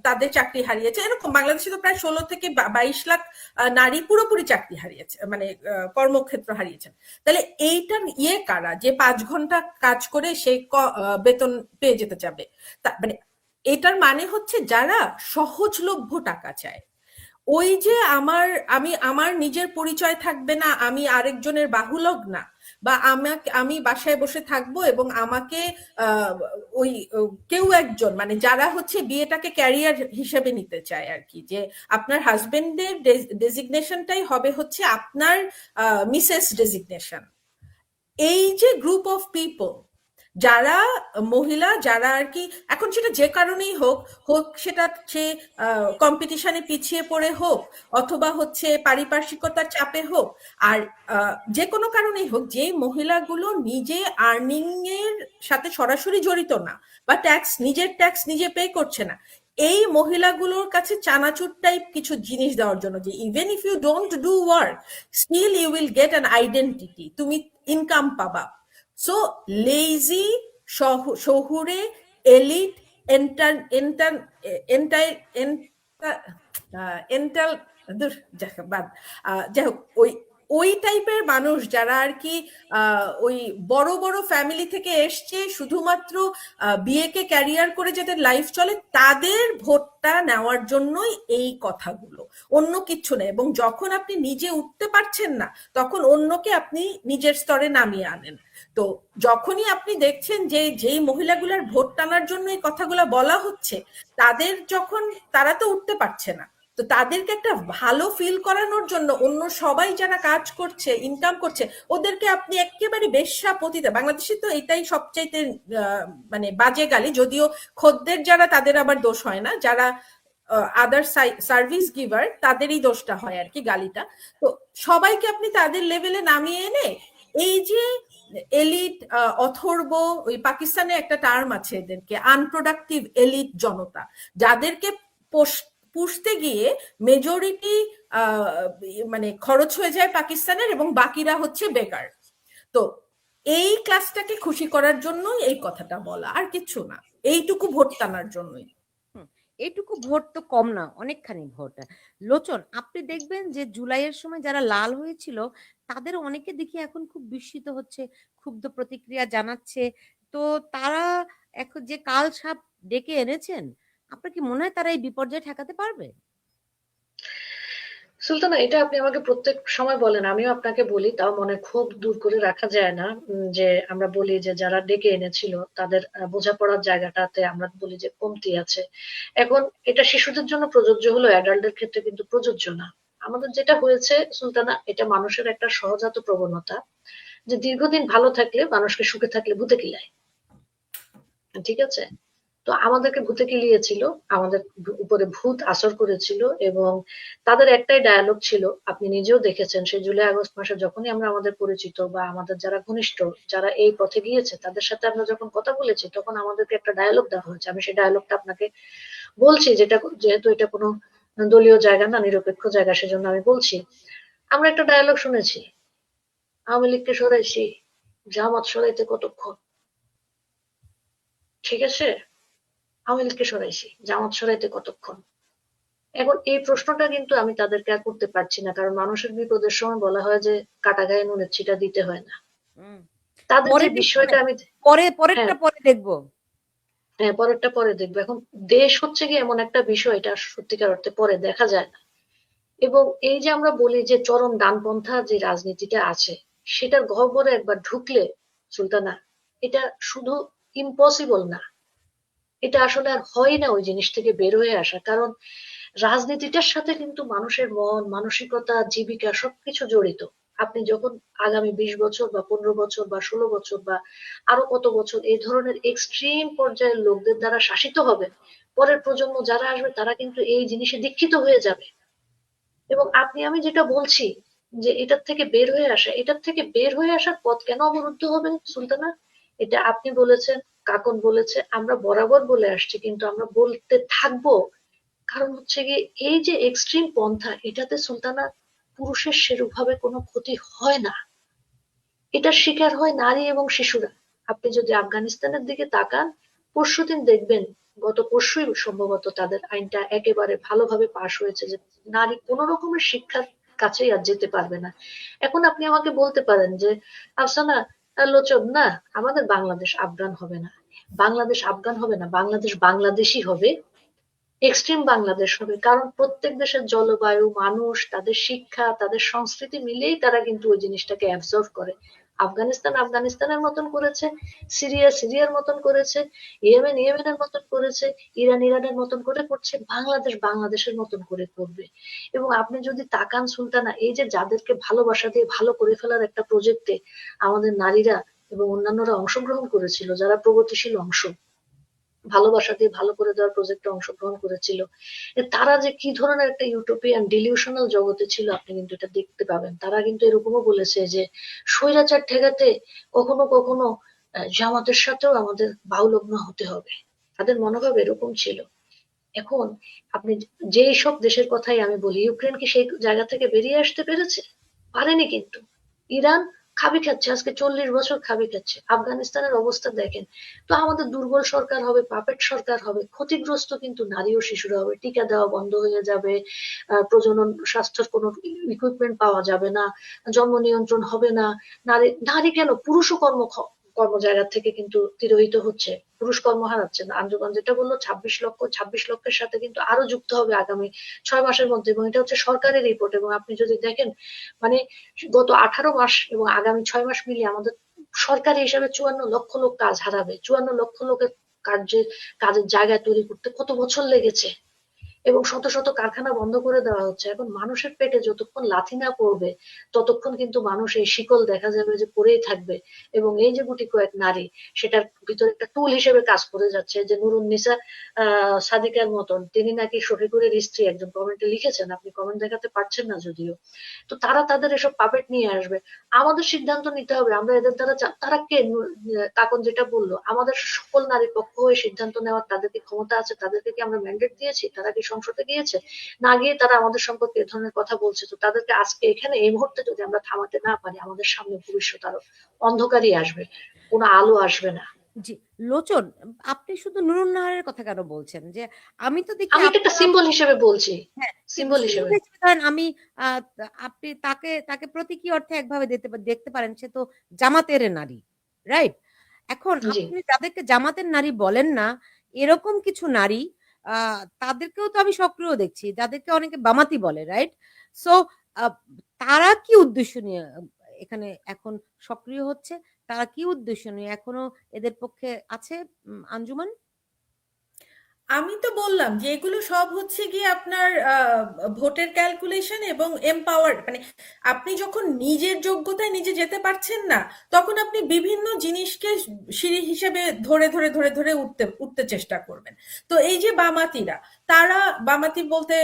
তাদের চাকরি হারিয়েছে, এরকম বাংলাদেশে তো প্রায় 16 থেকে 22 লাখ নারী পুরোপুরি চাকরি হারিয়েছে, মানে কর্মক্ষেত্র হারিয়েছেন। তাহলে এইটার কারা যে 5 ঘন্টা কাজ করে সে বেতন পেয়ে যেতে চাবে, মানে এটার মানে হচ্ছে যারা সহজলভ্য টাকা চায়, ওই যে আমার নিজের পরিচয় থাকবে না, আমি আরেকজনের বাহুলক না, বা আমি বাসায় বসে থাকবো এবং আমাকে ওই কেউ একজন, মানে যারা হচ্ছে বিয়েটাকে ক্যারিয়ার হিসেবে নিতে চায় আর কি, যে আপনার হাজবেন্ডের ডেজিগনেশনটাই হবে হচ্ছে আপনার মিসেস ডেজিগনেশন। এই যে গ্রুপ অফ পিপল, যারা মহিলা, যারা আর কি এখন সেটা যে কারণেই হোক হোক, সেটা সে কম্পিটিশনে পিছিয়ে পড়ে হোক, অথবা হচ্ছে পারিপার্শ্বিকতার চাপে হোক, আর যে কোনো কারণেই হোক, যে মহিলাগুলো নিজে আর্নিং এর সাথে সরাসরি জড়িত না, বা নিজের ট্যাক্স নিজে পে করছে না, এই মহিলাগুলোর কাছে চানাচুর টাইপ কিছু জিনিস দেওয়ার জন্য, যে even if you don't do work still you will get an identity, তুমি ইনকাম পাবা। সো লেজি শহুরে এলিট এন্টার এন্টার এন্টার এন্টাল যাই হোক, ওই টাইপের মানুষ যারা আর কি ওই বড় বড় ফ্যামিলি থেকে এসছে, শুধুমাত্র বিয়েকে ক্যারিয়ার করে যাদের লাইফ চলে, তাদের ভোটটা নেওয়ার জন্যই এই কথাগুলো, অন্য কিচ্ছু নেই। এবং যখন আপনি নিজে উঠতে পারছেন না, তখন অন্যকে আপনি নিজের স্তরে নামিয়ে আনেন। তো যখনই আপনি দেখছেন যে যেই মহিলাগুলার ভোট টানার জন্য এই কথাগুলো বলা হচ্ছে, তারা তো উঠতে পারছে না, তো তাদেরকে একটা ভালো ফিল করানোর জন্য অন্য সবাই যারা কাজ করছে, ইনকাম করছে, ওদেরকে আপনি একেবারে বেশ্যা পতিতা, বাংলাদেশে তো এটাই সবচাইতে মানে বাজে গালি, যদিও খদ্দের যারা তাদের আবার দোষ হয় না, যারা আদার সার্ভিস গিভার তাদেরই দোষটা হয় আর কি, গালিটা। তো সবাইকে আপনি তাদের লেভেলে নামিয়ে এনে এই যে এলিট অথর্ব, ওই পাকিস্তানে একটা টার্ম আছে এদেরকে, আনপ্রোডাক্টিভ এলিট জনতা, যাদেরকে পুষতে গিয়ে মেজরিটি মানে খরচ হয়ে যায় পাকিস্তানের, এবং বাকিরা হচ্ছে বেকার। তো এই ক্লাসটাকে খুশি করার জন্যই এই কথাটা বলা, আর কিছু না, এইটুকু ভোট টানার জন্যই। এইটুকু ভোট তো কম না, অনেকখানি ভোট। লোচন, আপনি দেখবেন যে জুলাইয়ের সময় যারা লাল হয়েছিল তাদের অনেকে দেখি এখন খুব বিস্মিত হচ্ছে, ক্ষুব্ধ প্রতিক্রিয়া জানাচ্ছে। তো তারা এখন যে কাল সাপ ডেকে এনেছেন, আপনার কি মনে হয় তারা এই বিপর্যয় ঠেকাতে পারবে? সুলতানা, এটা আপনি আমাকে প্রত্যেক সময় বলেন, আমিও আপনাকে বলি, তাও মনে খুব দূর করে রাখা যায় না। যে আমরা বলি যে যারা ডেকে এনেছিল তাদের বোঝাপড়ার জায়গাটাতে আমরা বলি যে কমতি আছে। এখন এটা শিশুদের জন্য প্রযোজ্য হলো, অ্যাডাল্টদের ক্ষেত্রে কিন্তু প্রযোজ্য না। আমাদের যেটা হয়েছে সুলতানা, এটা মানুষের একটা সহজাত প্রবণতা, যে দীর্ঘদিন ভালো থাকলে মানুষকে সুখে থাকলে ভূতে কিলায়। ঠিক আছে? তো আমাদেরকে ভূতে কিলিয়েছিল, আমাদের উপরে ভূত আসর করেছিল, এবং তাদের একটাই ডায়ালগ ছিল, আপনি নিজেও দেখেছেন সেই জুলাই আগস্ট মাসে যখনই আমরা আমাদের পরিচিত বা আমাদের যারা ঘনিষ্ঠ, যারা এই পথে গিয়েছে তাদের সাথে আমরা যখন কথা বলেছি, তখন আমাদেরকে একটা ডায়ালগ দেওয়া হয়েছে। আমি সেই ডায়ালগটা আপনাকে বলছি, যেটা যেহেতু এটা কোনো দলীয় জায়গা না, নিরপেক্ষ জায়গা, সেজন্য আমি বলছি। আমরা একটা ডায়ালগ শুনেছি, আওয়ামী লীগকে সরাইছি, জামাত সরাইতে কতক্ষণ। ঠিক আছে? আওয়ামী লীগকে সরাইছি, জামাত সরাইতে কতক্ষণ। এখন এই প্রশ্নটা কিন্তু আমি তাদেরকে আর করতে পারছি না, কারণ মানুষের বিপদের সময় বলা হয় যে কাটা গায়ে নুনের ছিটা দিতে হয় না। হুম। তাদের পরে যে দেখবো বিষয়টা নাকি? আমি, হ্যাঁ পরেরটা পরে দেখবো। হ্যাঁ পরেরটা পরে দেখবো। এখন দেশ হচ্ছে কি এমন একটা বিষয়, এটা সত্যিকার অর্থে পরে দেখা যায় না। এবং এই যে আমরা বলি যে চরম ডানপন্থা যে রাজনীতিটা আছে, সেটার গহ্বরে একবার ঢুকলে সুলতানা, এটা শুধু ইম্পসিবল না, এটা আসলে আর হয় না ওই জিনিস থেকে বের হয়ে আসা। কারণ রাজনীতিটার সাথে কিন্তু মানুষের মন মানসিকতা জীবিকা সবকিছু জড়িত। আপনি যখন আগামী 20 বছর বা 15 বছর বা 16 বছর বা আরো কত বছর এই ধরনের এক্সট্রিম পর্যায়ের লোকদের দ্বারা শাসিত হবে, পরের প্রজন্ম যারা আসবে তারা কিন্তু এই জিনিসে দীক্ষিত হয়ে যাবে। এবং আপনি আমি যেটা বলছি যে এটার থেকে বের হয়ে আসা, এটার থেকে বের হয়ে আসার পথ কেন অবরুদ্ধ হবে সুলতানা? এটা আপনি বলেছেন, কাকন বলেছে, আমরা বরাবর বলে আসছি, কিন্তু আমরা বলতে থাকবো। কারণ হচ্ছে গিয়ে এই যে এক্সট্রিম পন্থা, এটাতে সুলতানা পুরুষের সেরূপভাবে কোনো ক্ষতি হয় না, এটার শিকার হয় নারী এবং শিশুরা। আপনি যদি আফগানিস্তানের দিকে তাকান, পরশুদিন দেখবেন, গত পরশুই সম্ভবত তাদের আইনটা একেবারে ভালোভাবে পাশ হয়েছে যে নারী কোন রকমের শিক্ষার কাছেই আর যেতে পারবে না। এখন আপনি আমাকে বলতে পারেন যে আফসানা, লোচন না, আমাদের বাংলাদেশ আফগান হবে না। বাংলাদেশ আফগান হবে না, বাংলাদেশ বাংলাদেশই হবে, এক্সট্রিম বাংলাদেশ হবে। কারণ প্রত্যেক দেশের জলবায়ু, মানুষ, তাদের শিক্ষা, তাদের সংস্কৃতি মিলেই তারা কিন্তু ওই জিনিসটাকে অ্যাবজর্ভ করে। আফগানিস্তান আফগানিস্তানের মতন করেছে, সিরিয়া সিরিয়ার মতন করেছে, ইয়েমেন ইয়েমেনের মতন করেছে, ইরান ইরানের মতন করে করছে, বাংলাদেশ বাংলাদেশের মতন করে করবে। এবং আপনি যদি তাকান সুলতানা, এই যে যাদেরকে ভালোবাসা দিয়ে ভালো করে ফেলার একটা প্রজেক্টে আমাদের নারীরা এবং অন্যান্যরা অংশগ্রহণ করেছিল, যারা প্রগতিশীল অংশ, ভালোবাসা দিয়ে ভালো করে দেওয়ার প্রজেক্টে অংশগ্রহণ করেছিল, তারা যে কি ধরনের একটা ইউটোপিয়ান ডিলিউশনাল জগতে ছিল আপনি কিন্তু এটা দেখতে পাবেন। তারা কিন্তু এরকমও বলেছে যে স্বৈরাচার ঠেকাতে কখনো কখনো জামাতের সাথেও আমাদের বাহুলগ্ন হতে হবে। তাদের মনোভাব এরকম ছিল। এখন আপনি যেই সব দেশের কথাই আমি বলি, ইউক্রেন কি সেই জায়গা থেকে বেরিয়ে আসতে পেরেছে? পারেনি কিন্তু। ইরান খাবি খাচ্ছে, আজকে 40 বছর খাবি খাচ্ছে। আফগানিস্তানের অবস্থা দেখেন। তো আমাদের দুর্বল সরকার হবে, পাপেট সরকার হবে, ক্ষতিগ্রস্ত কিন্তু নারী ও শিশুরা হবে। টিকা দেওয়া বন্ধ হয়ে যাবে, প্রজনন স্বাস্থ্যের কোনো ইকুইপমেন্ট পাওয়া যাবে না, জন্ম নিয়ন্ত্রণ হবে না। নারী নারী কেন, পুরুষও কর্ম জায়গা থেকে কিন্তু তিরোহিত হচ্ছে, পুরুষ কর্ম হারাচ্ছে না। আঞ্জুমান যেটা বললো 26 লক্ষ, 26 লক্ষের সাথে কিন্তু আরো যুক্ত হবে আগামী 6 মাসের মধ্যে, এবং এটা হচ্ছে সরকারি রিপোর্ট। এবং আপনি যদি দেখেন, মানে গত 18 মাস এবং আগামী 6 মাস মিলিয়ে আমাদের সরকারি হিসাবে 54 লক্ষ লোক কাজ হারাবে। 54 লক্ষ লোকের কাজের জায়গা তৈরি করতে কত বছর লেগেছে, এবং শত শত কারখানা বন্ধ করে দেওয়া হচ্ছে। এখন মানুষের পেটে যতক্ষণ লাথি না পড়বে, ততক্ষণ কিন্তু মানুষ এই শিকল দেখা যাবে যে পড়েই থাকবে। এবং এই যে গুটি কয়েক নারী, সেটার ভিতরে একটা টুল হিসেবে কাজ করে যাচ্ছে। যে নুরুন্নিসা সাদিকার মতন, তিনি নাকি শফিকুরের স্ত্রী, একজন কমেন্টে লিখেছেন, আপনি কমেন্ট দেখাতে পারছেন না যদিও। তো তারা তাদের এসব পাপেট নিয়ে আসবে। আমাদের সিদ্ধান্ত নিতে হবে আমরা এদের দ্বারা তারা কে, কাকন যেটা বললো, আমাদের সকল নারীর পক্ষ হয়ে সিদ্ধান্ত নেওয়ার তাদের কি ক্ষমতা আছে? তাদেরকে কি আমরা ম্যান্ডেট দিয়েছি? তারা কি সংসদে গিয়েছে? না গিয়ে তারা আমাদের সম্পর্কে এ ধরনের কথা বলছে। তো তাদেরকে আজকে এখানে এই মুহূর্তে যদি আমরা থামাতে না পারি, আমাদের সামনে ভবিষ্যৎ আরো অন্ধকারই আসবে, কোনো আলো আসবে না। জি, লোচন, আপনি শুধু নুরুন নাহারের কথা কেন বলছেন? যে আমি তো দেখি আমি এটা একটা আপনারা, সিম্বল হিসেবে বলছি, হ্যাঁ, কিন্তু সিম্বল সিম্বল হিসেবে। হিসেবে ধরেন আমি আপনি তাকে তাকে প্রতীকী অর্থে একভাবে দেখতে পারেন, সে তো জামাতের নারী, রাইট? এখন জি। আপনি যাদেরকে জামাতের নারী বলেন না, এরকম কিছু নারী, তাদেরকেও তো আমি সক্রিয় দেখছি, যাদেরকে অনেকে বামাতি বলে, রাইট? সো তারা কি উদ্দেশ্য নিয়ে এখানে এখন সক্রিয় হচ্ছে? তারা কি উদ্দেশ্য নিয়ে এখনো এদের পক্ষে আছে আঞ্জুমান? আমি তো বললাম যে এগুলো সব হচ্ছে গিয়ে আপনার ভোটের ক্যালকুলেশন এবং এম্পাওয়ার্ড, মানে আপনি যখন নিজের যোগ্যতায় নিজে যেতে পারছেন না, তখন আপনি বিভিন্ন জিনিসকে সিঁড়ি হিসেবে ধরে ধরে ধরে ধরে উঠতে উঠতে চেষ্টা করবেন। তো এই যে বামাতিরা, তারা বামাতি বলতে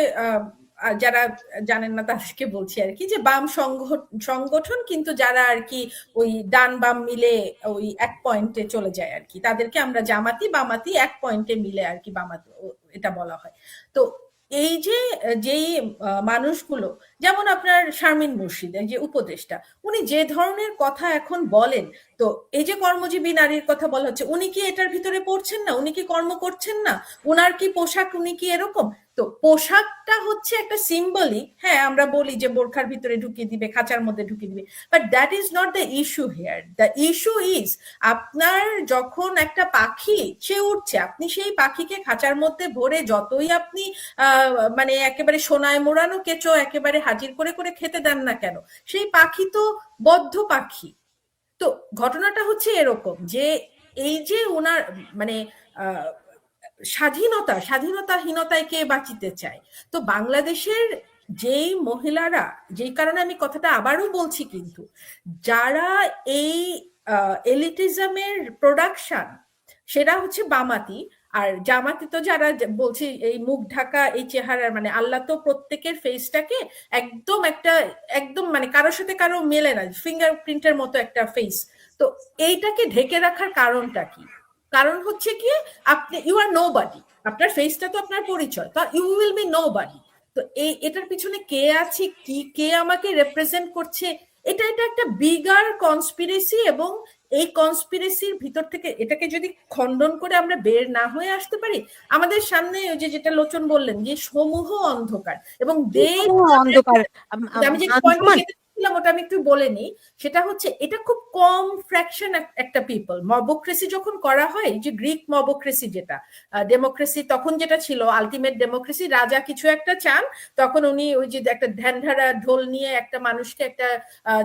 যারা জানেন না তাদেরকে বলছি আর কি, যে বাম সংগঠন, কিন্তু যারা আর কি ওই ডান বাম মিলে ওই এক পয়েন্টে চলে যায় আর কি, তাদেরকে আমরা জামাতি বামাতি এক পয়েন্টে মিলে আর কি বামাতি এটা বলা হয়। তো এই যে যেই মানুষগুলো, যেমন আপনার শারমিন মুর্শিদ, যে উপদেষ্টা, উনি যে ধরনের কথা এখন বলেন, তো এই যে কর্মজীবী নারীর কথা বলা হচ্ছে, উনি কি এটার ভিতরে পড়ছেন না? উনি কি কর্ম করছেন না? উনার কি পোশাক, উনি কি এরকম? তো পোশাকটা হচ্ছে একটা সিম্বলিক, হ্যাঁ আমরা বলি যে বোরখার ভিতরে ঢুকিয়ে দিবে, খাঁচার মধ্যে ঢুকিয়ে দিবে, but that is not the issue here. The issue is আপনার যখন একটা পাখি সে উঠছে, আপনি সেই পাখিকে খাঁচার মধ্যে ভরে যতই আপনি মানে একেবারে সোনায় মোড়ানো কেঁচো একেবারে হাজির করে করে খেতে দেন না কেন, সেই পাখি তো বদ্ধ পাখি। তো ঘটনাটা হচ্ছে এরকম যে এই যে ওনার মানে আহ স্বাধীনতাহীনতায় কে বাঁচিতে চায়। তো বাংলাদেশের যেই মহিলারা, যেই কারণে আমি কথাটা আবারও বলছি, কিন্তু যারা এই এলিটিজমের প্রোডাকশন, সেটা হচ্ছে বামাতি। আর জামাতি তো যারা বলছি এই মুখ ঢাকা এই চেহারার, মানে আল্লাহ তো প্রত্যেকের ফেসটাকে একদম একটা একদম মানে কারোর সাথে কারো মেলে না, ফিঙ্গারপ্রিন্টের মতো একটা ফেস। তো এইটাকে ঢেকে রাখার কারণটা কি? কারণ হচ্ছে কি, আপনি ইউ আর নো বডি, আপনার ফেসটা তো আপনার পরিচয়, তো you will be nobody. তো এটার পিছনে কে আছে, কি কে আমাকে রেপ্রেজেন্ট করছে, এটা এটা একটা বিগার কনস্পিরেসি। এবং এই কনস্পিরেসির ভিতর থেকে এটাকে যদি খণ্ডন করে আমরা বের না হয়ে আসতে পারি, আমাদের সামনে ওই যে যেটা লোচন বললেন যে সমূহ অন্ধকার, এবং কি সমূহ অন্ধকার? আমি যে পয়েন্টটা আঞ্জুমান, যেতেছিলাম ওটা আমি একটু বলে নিই। সেটা হচ্ছে এটা খুব কম ফ্র্যাকশন একটা পিপল। মবক্রেসি যখন করা হয়, যে গ্রিক মবক্রেসি, যেটা ডেমোক্রেসি তখন যেটা ছিল আলটিমেট ডেমোক্রেসি, রাজা কিছু একটা চান, তখন উনি ওই যে একটা ধ্যানধারা ঢোল নিয়ে একটা মানুষকে একটা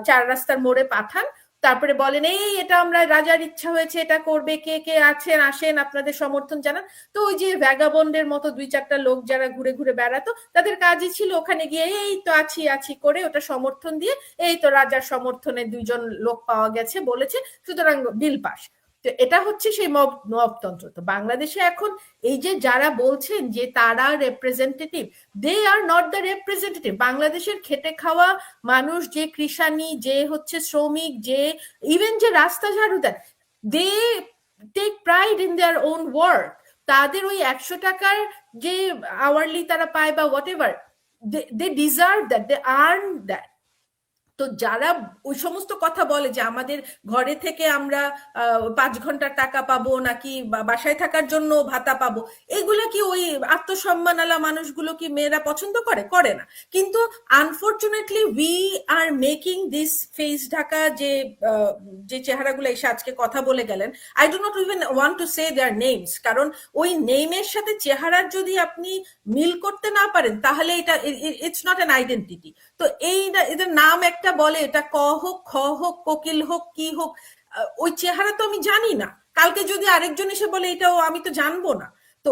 চার রাস্তার মোড়ে পাঠান, তারপরে বলেন এই এটা আমরা রাজার ইচ্ছা হয়েছে, এটা করবে, কে কে আছেন আসেন আপনাদের সমর্থন জানান। তো ওই যে ভ্যাগাবন্ডের মতো দুই চারটা লোক যারা ঘুরে ঘুরে বেড়াতো, তাদের কাজই ছিল ওখানে গিয়ে এই তো আছি আছি করে ওটা সমর্থন দিয়ে, এই তো রাজার সমর্থনে দুইজন লোক পাওয়া গেছে বলেছে, সুতরাং বিল পাস। তো এটা হচ্ছে সেই মবতন্ত্র। তো বাংলাদেশে এখন এই যে যারা বলছেন যে তারা representative, they are not the representative. বাংলাদেশের খেটে খাওয়া মানুষ, যে কৃষানি, যে হচ্ছে শ্রমিক, যে ইভেন যে রাস্তা ঝাড়ু দেন, they take pride in their own work. তাদের ওই 100 টাকার যে আওয়ারলি তারা পায় বা whatever, they deserve that, they earn that. তো যারা ওই সমস্ত কথা বলে যে আমাদের ঘরে থেকে আমরা 5 ঘন্টার টাকা পাবো নাকি বাসায় থাকার জন্য ভাতা পাবো, এগুলা কি ওই আত্মসম্মান আলা মানুষগুলো কি মেয়েরা পছন্দ করে? করে না। কিন্তু unfortunately we are making this face Dhaka যে যে চেহারাগুলো এসে আজকে কথা বলে গেলেন, I do not even want to say their names, কারণ ওই নেমের সাথে চেহারার যদি আপনি মিল করতে না পারেন, তাহলে এটা ইটস নট অ্যান আইডেন্টিটি। তো এই এদের নাম একটা বলে, এটা ক হোক, খ হোক, কোকিল হোক, কি হোক, ওই চেহারা তো আমি জানি না। কালকে যদি আরেকজন এসে বলে এটাও আমি তো জানবো না। তো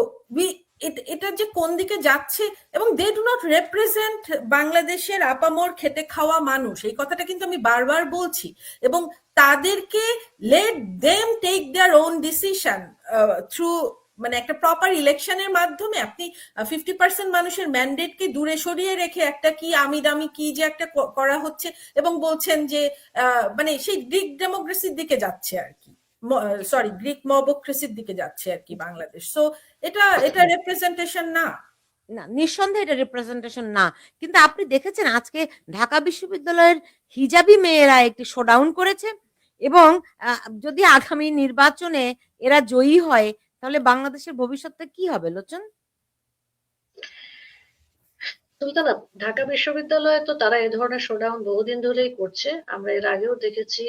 এটা যে কোন দিকে যাচ্ছে, এবং দে ডু নট রেপ্রেজেন্ট বাংলাদেশের আপামর খেটে খাওয়া মানুষ, এই কথাটা কিন্তু আমি বারবার বলছি। এবং তাদেরকে let them take their own decision through মানে একটা প্রপার ইলেকশনের মাধ্যমে। আপনি 50% মানুষের ম্যান্ডেটকে দূরে সরিয়ে রেখে একটা কি আমি দামি কি যে একটা করা হচ্ছে, এবং বলছেন যে মানে সেই গ্রিক ডেমোক্রেসির দিকে যাচ্ছে আর কি, সরি গ্রিক মবক্রেসির দিকে যাচ্ছে আর কি বাংলাদেশ। সো এটা এটা রেপ্রেজেন্টেশন না। না, নিঃসন্দেহে এটা রিপ্রেজেন্টেশন না। কিন্তু আপনি দেখেছেন আজকে ঢাকা বিশ্ববিদ্যালয়ের হিজাবি মেয়েরা একটি শোডাউন করেছে, এবং যদি আগামী নির্বাচনে এরা জয়ী হয়, তাহলে বাংলাদেশের ভবিষ্যৎটা কি হবে লোচন? সুলতানা, ঢাকা বিশ্ববিদ্যালয়ে তো তারা এ ধরনের শোডাউন বহুদিন ধরেই করছে। আমরা এর আগেও দেখেছি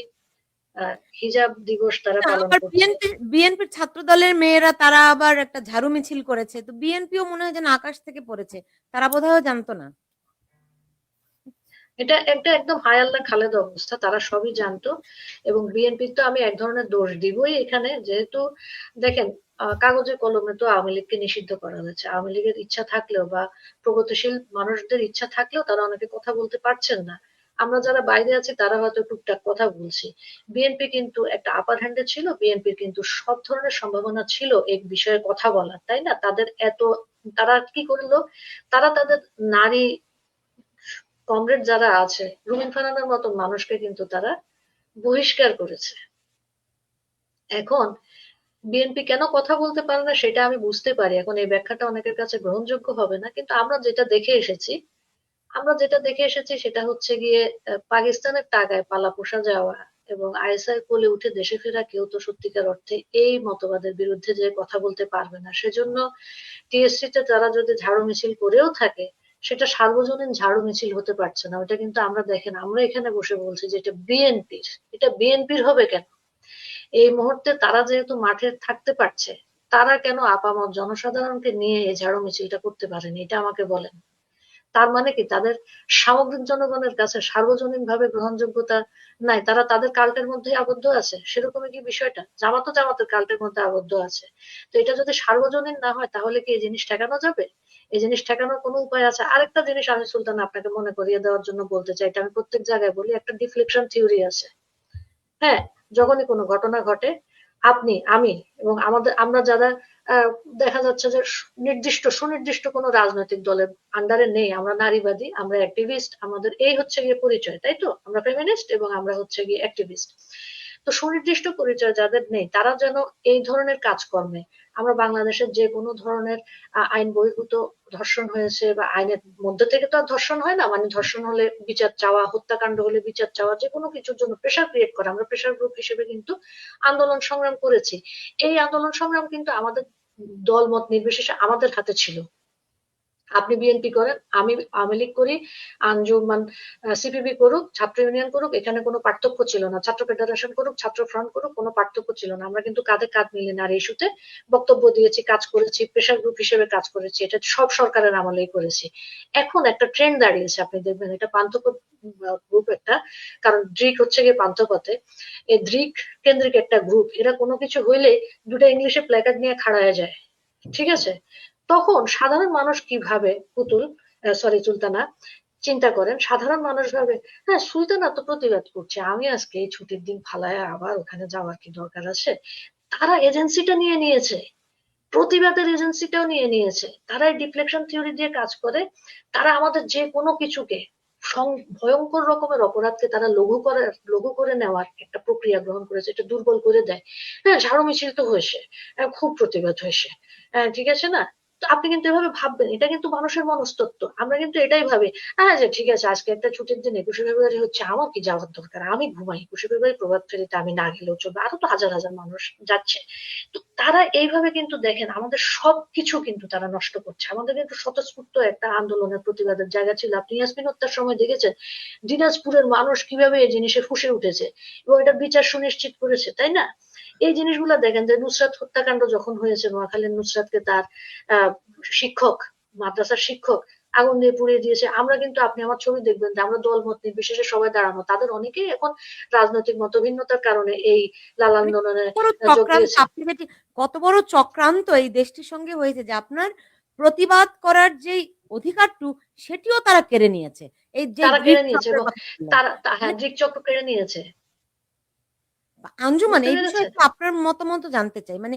হিজাব দিবস তারা পালন আবার করছে। বিএনপির ছাত্র দলের মেয়েরা তারা আবার একটা ঝাড়ু মিছিল করেছে। তো বিএনপিও মনে হয় যেন আকাশ থেকে পড়েছে, তারা বোধহয় জানতো না। এটা একটা একদম হায় আল্লাহ খালেদ অবস্থা, তারা সবই জানতো। এবং বিএনপির তো আমি এক ধরনের দোষ দিবই এখানে, যেহেতু দেখেন কাগজে কলমে তো আওয়ামী লীগকে নিষিদ্ধ করা হয়েছে। আওয়ামী লীগের ইচ্ছা থাকলেও বা প্রগতিশীল মানুষদের ইচ্ছা থাকলেও তারা অনেকে কথা বলতে পারছেন না। আমরা যারা বাইরে আছি তারা হয়তো টুকটাক কথা বলছি। বিএনপি কিন্তু একটা আপার হ্যান্ডে ছিল, বিএনপির কিন্তু সব ধরনের সম্ভাবনা ছিল এই বিষয়ে কথা বলার, তাই না? তাদের এত, তারা কি করলো, তারা তাদের নারী কমরেড যারা আছে, রুমিন ফারহানার মতো মানুষকে কিন্তু তারা বহিষ্কার করেছে। এখন বিএনপি কেন কথা বলতে পারে না সেটা আমি বুঝতে পারি। এখন এই ব্যাখ্যাটা অনেকের কাছে গ্রহণযোগ্য হবে না, কিন্তু আমরা যেটা দেখে এসেছি সেটা হচ্ছে গিয়ে পাকিস্তানের টাকায় পালা পোষা যাওয়া এবং আইএসআই কোলে উঠে দেশে ফেরা কেউ তো সত্যিকার অর্থে এই মতবাদের বিরুদ্ধে যে কথা বলতে পারবে না। সেজন্য টিএসসিতে তারা যদি ঝাড়ু মিছিল করেও থাকে, সেটা সার্বজনীন ঝাড়ু মিছিল হতে পারছে না। ওটা কিন্তু আমরা দেখেন, আমরা এখানে বসে বলছি যে এটা বিএনপির, এটা বিএনপির হবে কেন? এই মুহূর্তে তারা যেহেতু মাঠে থাকতে পারছে, তারা কেন আপামর জনসাধারণকে নিয়ে এই ঝাড়ু মিছিলটা করতে পারেনি? এটা আমাকে বলেন। তার মানে কি তাদের সামগ্রিক জনগণের কাছে সার্বজনীন ভাবে গ্রহণযোগ্যতা নাই? তারা তাদের কাল্টের মধ্যে আবদ্ধ আছে? সেরকমই কি বিষয়টা? জামাতও জামাতের কাল্টের মধ্যে আবদ্ধ আছে। তো এটা যদি সার্বজনীন না হয়, তাহলে কি এই জিনিস ঠেকানো যাবে? এই জিনিস ঠেকানোর কোনো উপায় আছে? আরেকটা জিনিস আমি সুলতান আপনাকে মনে করিয়ে দেওয়ার জন্য বলতে চাই, এটা আমি প্রত্যেক জায়গায় বলি, একটা ডিফ্লেকশন থিওরি আছে। হ্যাঁ, যখনই কোনো ঘটনা ঘটে, আপনি, আমি এবং আমরা যারা দেখা যাচ্ছে যে সুনির্দিষ্ট কোনো রাজনৈতিক দলের আন্ডারে নেই, আমরা নারীবাদী, আমরা অ্যাক্টিভিস্ট, আমাদের এই হচ্ছে গিয়ে পরিচয়, তাই তো? আমরা ফেমিনিস্ট এবং আমরা হচ্ছে গিয়ে অ্যাক্টিভিস্ট। তো সুনির্দিষ্ট পরিচয় যাদের নেই, তারা যেন এই ধরনের কাজকর্মে, আমরা বাংলাদেশের যে কোনো ধরনের আইন বহির্ভূত ধর্ষণ হয়েছে বা আইনের মধ্যে থেকে তো আর ধর্ষণ হয় না, মানে ধর্ষণ হলে বিচার চাওয়া, হত্যাকাণ্ড হলে বিচার চাওয়া, যে কোনো কিছুর জন্য প্রেশার ক্রিয়েট করা, আমরা প্রেশার গ্রুপ হিসেবে কিন্তু আন্দোলন সংগ্রাম করেছি। এই আন্দোলন সংগ্রাম কিন্তু আমাদের দল মত নির্বিশেষে আমাদের হাতে ছিল। আপনি বিএনপি করেন, আমি আওয়ামী লীগ করি, আঞ্জুমান সিপিবি করুক, ছাত্র ইউনিয়ন করুক, এখানে কোনো পার্থক্য ছিল না। ছাত্র ফেডারেশন করুক, ছাত্র ফ্রন্ট করুক, কোনো পার্থক্য ছিল না। আমরা কিন্তু কাঁধে কাঁধ মিলিয়ে নারী ইস্যুতে বক্তব্য দিয়েছি, কাজ করেছি, প্রেশার গ্রুপ হিসেবে কাজ করেছি। এটা সব সরকারের আমলেই করেছি। এখন একটা ট্রেন্ড দাঁড়িয়েছে, আপনি দেখবেন এটা পান্থপথ গ্রুপ একটা, কারণ ড্রিক হচ্ছে গিয়ে পান্থপথে, এই ড্রিক কেন্দ্রিক একটা গ্রুপ, এরা কোনো কিছু হইলে দুটা ইংলিশে প্ল্যাকার্ড নিয়ে খাড়া হয়ে যায়, ঠিক আছে? তখন সাধারণ মানুষ কি ভাবে, সুলতানা, চিন্তা করেন, সাধারণ মানুষ ভাবে, হ্যাঁ সুলতানা তো প্রতিবাদ করছে, আমি আজকে এই ছুটির দিন ফালায় আবার ওখানে যাওয়ার কি দরকার আছে? তারা এজেন্সিটা নিয়ে নিয়েছে, প্রতিবাদের এজেন্সিটাও নিয়ে নিয়েছে। তারা এই ডিফ্লেকশন থিওরি দিয়ে কাজ করে। তারা আমাদের যে কোনো কিছুকে, ভয়ঙ্কর রকমের অপরাধকে তারা লঘু করে নেওয়ার একটা প্রক্রিয়া গ্রহণ করেছে, এটা দুর্বল করে দেয়। হ্যাঁ, ঝাড়ু মিছিল তো হয়েছে, খুব প্রতিবাদ হয়েছে, ঠিক আছে না? তো আপনি কিন্তু এভাবে ভাববেন, এটা কিন্তু মানুষের মনস্তত্ত্ব। আমরা কিন্তু এটাই ভাবি, হ্যাঁ যে ঠিক আছে আজকে একটা ছুটির দিন 21শে ফেব্রুয়ারি হচ্ছে, আমার কি যাওয়ার দরকার, আমি ঘুমাই, 21শে ফেব্রুয়ারি প্রভাত ফেরিতে আমি না গেলেও চলবে, আরো তো হাজার হাজার মানুষ যাচ্ছে। তো তারা এইভাবে কিন্তু দেখেন আমাদের সবকিছু কিন্তু তারা নষ্ট করছে। আমাদের কিন্তু স্বতঃস্ফূর্ত একটা আন্দোলনের প্রতিবাদের জায়গা ছিল। আপনি ইয়াসমিন হত্যার সময় দেখেছেন দিনাজপুরের মানুষ কিভাবে এই জিনিসে ফুঁসে উঠেছে এবং এটা বিচার সুনিশ্চিত করেছে, তাই না? এই জিনিসগুলো দেখেন যে নুসরাত হত্যাকাণ্ড যখন হয়েছে, নোয়াখালীর নুসরাতকে তার শিক্ষক, মাদ্রাসার শিক্ষক আগুন দিয়ে পুড়িয়ে দিয়েছে। আমরা কিন্তু, আপনি আমার ছবি দেখবেন যে আমরা দল মত নির্বিশেষে সবাই দাঁড়ানো, তাদের অনেকেই এখন রাজনৈতিক মতভিন্নতার কারণে এই লাল মানে আন্দোলনে বড় যোগ চক্রান্ত, দিয়েছে। আপনি যেটি, কত বড় চক্রান্ত এই দেশটির সঙ্গে হয়েছে যে আপনার প্রতিবাদ করার যে অধিকারটু সেটিও তারা কেড়ে নিয়েছে। এই যে তারা গ্রিক কেড়ে নিয়েছে চক্রের এবং কথা বললেন, তারা হ্যাঁ, মানে ড্রিক চক্র কেড়ে নিয়েছে। আঞ্জুমান বুঝতে এই বিষয়ে পেরেছেন? একটু আপনার মতামত জানতে চাই। মানে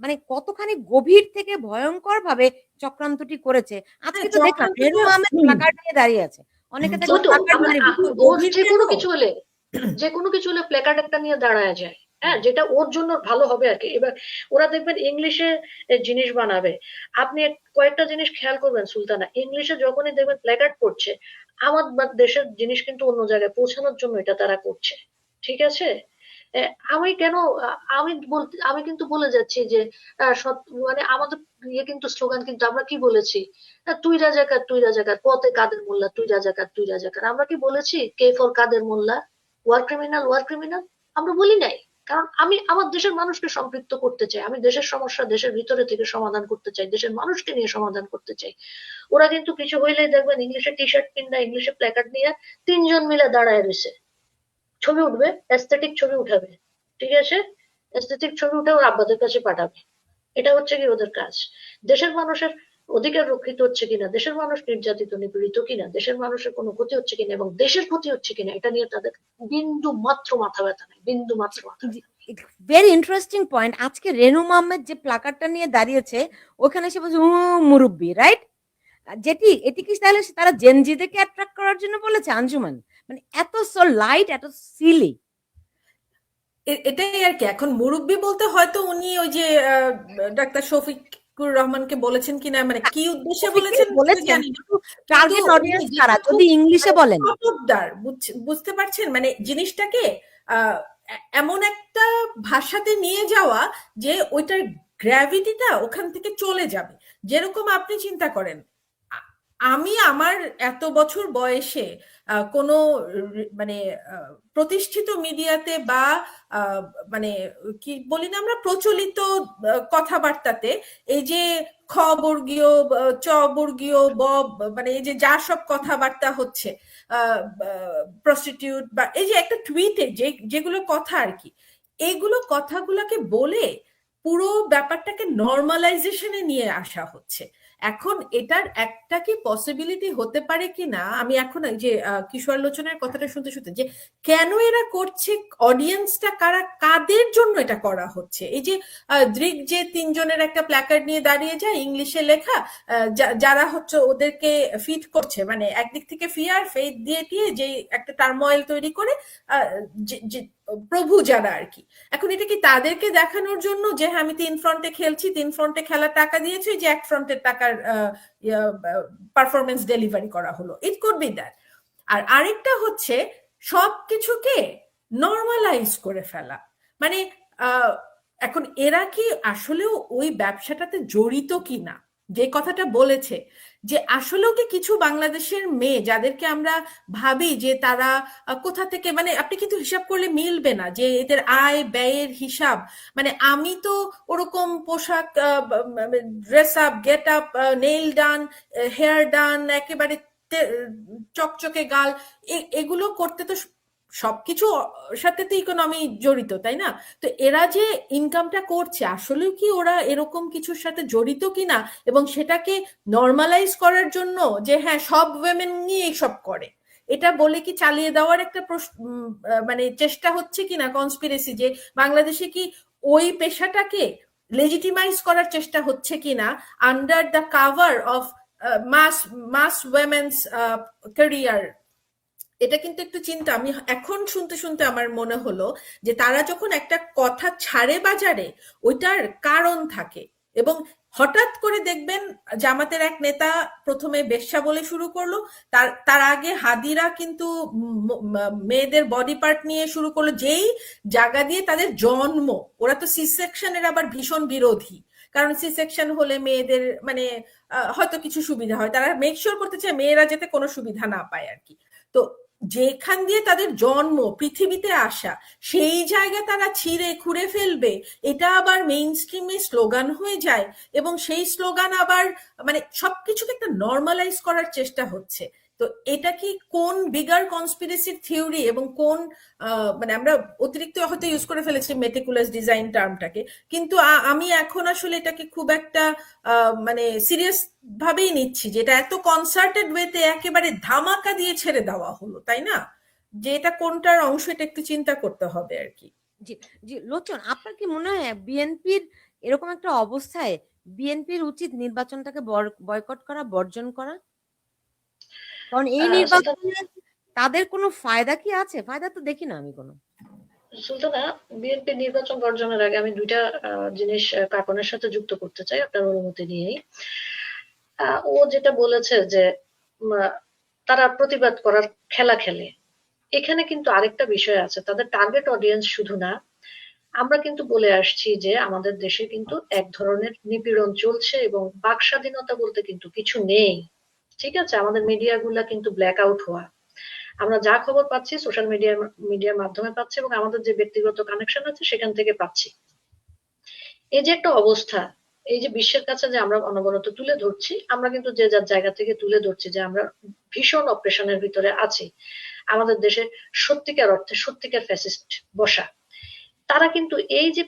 মানে কতখানি গভীর থেকে ভয়ঙ্কর ভাবে চক্রান্তটি করেছে। হ্যাঁ, আজকে তো দেখলাম চক্রান্তটা রেনু আহমেদ প্লাকার্ড নিয়ে দাঁড়িয়ে আছে। অনেকে ওই দেখলাম তো প্লাকার্ড আমরা মানে ওর যে কোনো গভীর কিছু হলে, প্ল্যাকার্ড একটা নিয়ে দাঁড়ায় যায়, হ্যাঁ, যেটা ওর জন্য ভালো হবে আর কি। এবার ওরা দেখবেন ইংলিশে জিনিস বানাবে। আপনি কয়েকটা জিনিস খেয়াল করবেন সুলতানা, ইংলিশে যখনই দেখবেন প্ল্যাকার্ড করছে, আমার দেশের জিনিস কিন্তু অন্য জায়গায় পৌঁছানোর জন্য এটা তারা করছে, ঠিক আছে? আমি কেন, আমি কিন্তু বলে যাচ্ছি যে মানে আমাদের ইয়ে কিন্তু স্লোগান কিন্তু আমরা কি বলেছি, তুই রাজাকার, তুই রাজাকার, পথে কাদের মোল্লা, তুই রাজাকার, তুই রাজাকার। আমরা কি বলেছি K for Kader Mollah, war criminal, war criminal? আমরা বলি নাই। কারণ আমি আমার দেশের মানুষকে সম্পৃক্ত করতে চাই, আমি দেশের সমস্যা দেশের ভিতরে থেকে সমাধান করতে চাই, দেশের মানুষকে নিয়ে সমাধান করতে চাই। ওরা কিন্তু কিছু হইলেই দেখবেন ইংলিশে টি শার্ট কিনা, ইংলিশে প্ল্যাকার্ড নিয়ে তিনজন মিলে দাঁড়ায় রয়েছে, ছবি উঠবে, এস্থেটিক ছবি উঠাবে, ঠিক আছে? এস্থেটিক ছবি উঠে ওর আব্বাদের কাছে পাঠাবে। এটা হচ্ছে কি ওদের কাজ। দেশের মানুষের অধিকার রক্ষিত হচ্ছে কিনা, দেশের মানুষ নির্যাতিত নিপীড়িত কিনা, দেশের মানুষের কোনো ক্ষতি হচ্ছে কিনা এবং দেশের ক্ষতি হচ্ছে কিনা, এটা নিয়ে তাদের বিন্দু মাত্র মাথা ব্যথা নেই, বিন্দু মাত্র মাথা ব্যথা নেই। Very interesting point. আজকে রেনু আহমেদ যে প্লাকার্ডটা নিয়ে দাঁড়িয়েছে ওখানে সে বলছে মুরব্বী, রাইট? যেটি, এটি কি তাহলে তারা জেনজিদেরকে অ্যাট্রাক্ট করার জন্য বলেছে আঞ্জুমান? মানে এত সো লাইট, এত সিলি। এটাই আর কি। এখন মুরব্বী বলতে হয়তো উনি ওই যে ডাক্তার শফিকুর রহমানকে বলেছেন কিনা, মানে কি উদ্দেশ্যে বলেছেন বলেছেন, জানি না, কিন্তু টার্গেট উনি অডিয়েন্স যেটা কারা খুব যদি ইংলিশে বলেন? চটকদার, বুঝতে পারছেন মানে জিনিসটাকে এমন একটা ভাষাতে নিয়ে যাওয়া যে ওইটার গ্র্যাভিটিটা ওখান থেকে চলে যাবে। যেরকম আপনি চিন্তা করেন, আমি আমার এত বছর বয়সে কোনো মানে প্রতিষ্ঠিত মিডিয়াতে বা আহ, মানে কি বলি না আমরা, প্রচলিত কথাবার্তাতে এই যে খ বর্গীয় চ বর্গীয় ব, মানে এই যে যা সব কথাবার্তা হচ্ছে, প্রস্টিটিউট বা এই যে একটা টুইটে যেগুলো কথা আর কি, এইগুলো কথাগুলোকে বলে পুরো ব্যাপারটাকে নর্মালাইজেশনে নিয়ে আসা হচ্ছে। এখন এটার একটা কি পসিবিলিটি হতে পারে কি না, আমি এখন এই যে কিশোর লোচনের কথাটা শুনতে শুনতে, যে কেন এরা করছে, অডিয়েন্সটা কারা, কাদের জন্য এটা করা হচ্ছে। এই যে দৃক যে তিনজনের একটা প্ল্যাকার্ড নিয়ে দাঁড়িয়ে যায় ইংলিশে লেখা, যারা হচ্ছে ওদেরকে ফিট করছে, মানে একদিক থেকে ফিয়ার ফেথ দিয়ে টিয়ে যে একটা টার্মোয়েল তৈরি করে, যে প্রভু যারা আর কি, এখন এটা কি তাদেরকে দেখানোর জন্য যে হ্যাঁ আমি 3 ফ্রন্টে খেলছি, 3 ফ্রন্টে খেলার টাকা দিয়েছি, যে 1 ফ্রন্টের টাকার পারফরমেন্স ডেলিভারি করা হলো, ইট কুড বি দ্যাট। আর আরেকটা হচ্ছে সবকিছুকে নর্মালাইজ করে ফেলা, মানে এখন এরা কি আসলেও ওই ব্যবসাটাতে জড়িত কি না, যে কথাটা বলেছে যে আসলেও কি কিছু বাংলাদেশের মেয়ে যাদেরকে আমরা ভাবি যে তারা কোথা থেকে, মানে আপনি কিন্তু হিসাব করলে মিলবে না যে এদের আয় ব্যয়ের হিসাব, মানে আমি তো ওরকম পোশাক, dress up, get up, nail done, hair done, একেবারে চকচকে গাল, এগুলো করতে তো সবকিছু সাথে তো ইকোনমি জড়িত, তাই না? তো এরা যে ইনকামটা করছে আসলে কি ওরা এরকম কিছুর সাথে জড়িত কিনা, এবং সেটাকে নর্মালাইজ করার জন্য যে হ্যাঁ সব ওয়েমেন নিয়ে এইসব করে, এটা বলে কি চালিয়ে দেওয়ার একটা মানে চেষ্টা হচ্ছে কিনা কনস্পিরেসি, যে বাংলাদেশে কি ওই পেশাটাকে লেজিটিমাইজ করার চেষ্টা হচ্ছে কিনা under the cover of mass women's career. এটা কিন্তু একটু চিন্তা, আমি এখন শুনতে শুনতে আমার মনে হলো যে তারা যখন একটা কথা ছাড়ে বাজারে, ওইটার কারণ থাকে। এবং হঠাৎ করে দেখবেন জামাতের এক নেতা প্রথমে বেশ্যা বলে শুরু করলো, তার তার আগে হাদিরা কিন্তু মেয়েদের বডি পার্ট নিয়ে শুরু করলো, যেই জায়গা দিয়ে তাদের জন্ম। ওরা তো সি সেকশনের আবার ভীষণ বিরোধী, কারণ সি সেকশন হলে মেয়েদের মানে হয়তো কিছু সুবিধা হয়, তারা মেক শিওর করতে চায় মেয়েরা যাতে কোনো সুবিধা না পায় আর কি। তো যেখান দিয়ে তাদের জন্ম, পৃথিবীতে আসা, সেই জায়গা তারা ছিঁড়ে খুঁড়ে ফেলবে, এটা আবার মেইন স্ট্রিমে স্লোগান হয়ে যায়, এবং সেই স্লোগান আবার মানে সবকিছুকে একটা নর্মালাইজ করার চেষ্টা হচ্ছে। তো এটা কি কোন বিগার কনস্পিরেসির থিওরি, এবং কোন মানে আমরা অতিরিক্ত হয়তো ইউজ করে ফেলেছি মেটিকুলাস ডিজাইন টার্মটাকে, কিন্তু আমি এখন আসলে এটাকে খুব একটা মানে সিরিয়াস ভাবেই নিচ্ছি, যে এটা এত কনসার্টেড ওয়েতে একেবারে ধামাকা দিয়ে ছেড়ে দেওয়া হলো, তাই না? যে এটা কোনটার অংশ, এটা একটু চিন্তা করতে হবে আর কি। জি জি, লোচন, আপনার কি মনে হয় বিএনপির এরকম একটা অবস্থায় বিএনপির উচিত নির্বাচনটাকে বয়কট করা, বর্জন করা? কারণ এই নির্বাচনে তাদের কোনো ফায়দা কি আছে? ফায়দা তো দেখি না আমি কোনো। সুলতানা, বিএনপি নির্বাচন বর্জনের আগে আমি দুইটা জিনিস কাকনের সাথে যুক্ত করতে চাই আপনার অনুমতি নিয়েই। ও যেটা বলেছে যে তারা প্রতিবাদ করার খেলা খেলে, এখানে কিন্তু আরেকটা বিষয় আছে, তাদের টার্গেট অডিয়েন্স শুধু না। আমরা কিন্তু বলে আসছি যে আমাদের দেশে কিন্তু এক ধরনের নিপীড়ন চলছে এবং বাক স্বাধীনতা বলতে কিন্তু কিছু নেই। ঠিক আছে, আমাদের মিডিয়াগুলা কিন্তু ব্ল্যাক আউট হওয়া। আমরা যা খবর পাচ্ছি সোশ্যাল মিডিয়ার মাধ্যমে পাচ্ছি, এবং আমাদের যে ব্যক্তিগত কানেকশন আছে সেখান থেকে পাচ্ছি। এই যে একটা অবস্থা, এই যে বিশ্বের কাছে যে আমরা অনবরত তুলে ধরছি, আমরা কিন্তু যে যার জায়গা থেকে তুলে ধরছি যে আমরা ভীষণ অপারেশনের ভিতরে আছি। আমাদের দেশে সত্যিকার অর্থে সত্যিকার ফ্যাসিস্ট বসা। তারা কিন্তু এই যে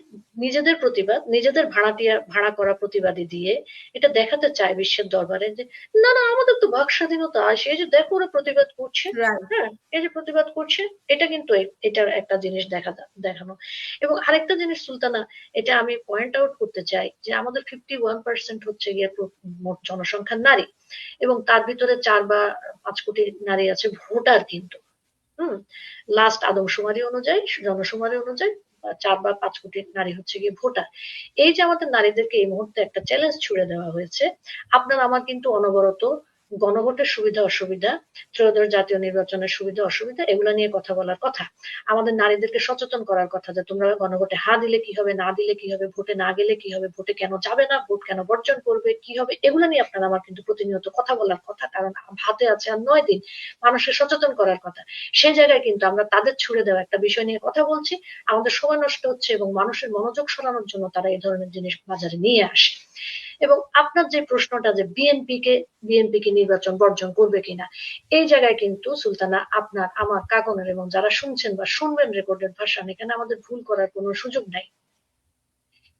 নিজেদের প্রতিবাদ, নিজেদের ভাড়া করা প্রতিবাদী দিয়ে এটা দেখাতে চায় বিশ্বের দরবারে যে না না আমাদের তো বাক স্বাধীনতা আছে, এই যে দেখো ওরা প্রতিবাদ করছে, হ্যাঁ এই যে প্রতিবাদ করছে, এটা কিন্তু এটার একটা জিনিস দেখানো। এবং আরেকটা জিনিস সুলতানা, এটা আমি পয়েন্ট আউট করতে চাই যে আমাদের 51% হচ্ছে গিয়ে মোট জনসংখ্যার নারী, এবং তার ভিতরে 4 বা 5 কোটি নারী আছে ভোটার কিন্তু। লাস্ট আদমশুমারি অনুযায়ী, জনশুমারি অনুযায়ী 4 বা 5 কোটি নারী হচ্ছে গিয়ে ভোটার। এই যে আমাদের নারীদেরকে এই মুহূর্তে একটা চ্যালেঞ্জ ছুড়ে দেওয়া হয়েছে, আপনার আমার কিন্তু অনবরত গণভোটের সুবিধা অসুবিধা, ত্রয়োদশ জাতীয় নির্বাচনের সুবিধা অসুবিধা, এগুলা নিয়ে কথা বলার কথা। আমাদের নারীদেরকে সচেতন করার কথা যে তোমরা গণভোটে হা দিলে কি হবে, না দিলে কি হবে, ভোটে না গেলে কি হবে, ভোটে কেন যাবে না, ভোট কেন বর্জন করবে, কি হবে, এগুলা নিয়ে আপনার আমার কিন্তু প্রতিনিয়ত কথা বলার কথা। কারণ হাতে আছে আর 9 দিন, মানুষকে সচেতন করার কথা। সেই জায়গায় কিন্তু আমরা তাদের ছুড়ে দেওয়া একটা বিষয় নিয়ে কথা বলছি, আমাদের সময় নষ্ট হচ্ছে এবং মানুষের মনোযোগ সরানোর জন্য তারা এই ধরনের জিনিস বাজারে নিয়ে আসে। এবং আপনার যে প্রশ্নটা যে বিএনপি কে নির্বাচন বর্জন করবে কিনা, এই জায়গায় কিন্তু সুলতানা আপনার আমার কাকনের এবং যারা শুনছেন বা শুনবেন রেকর্ডেড ভার্সন, এখানে আমাদের ভুল করার কোনো সুযোগ নাই।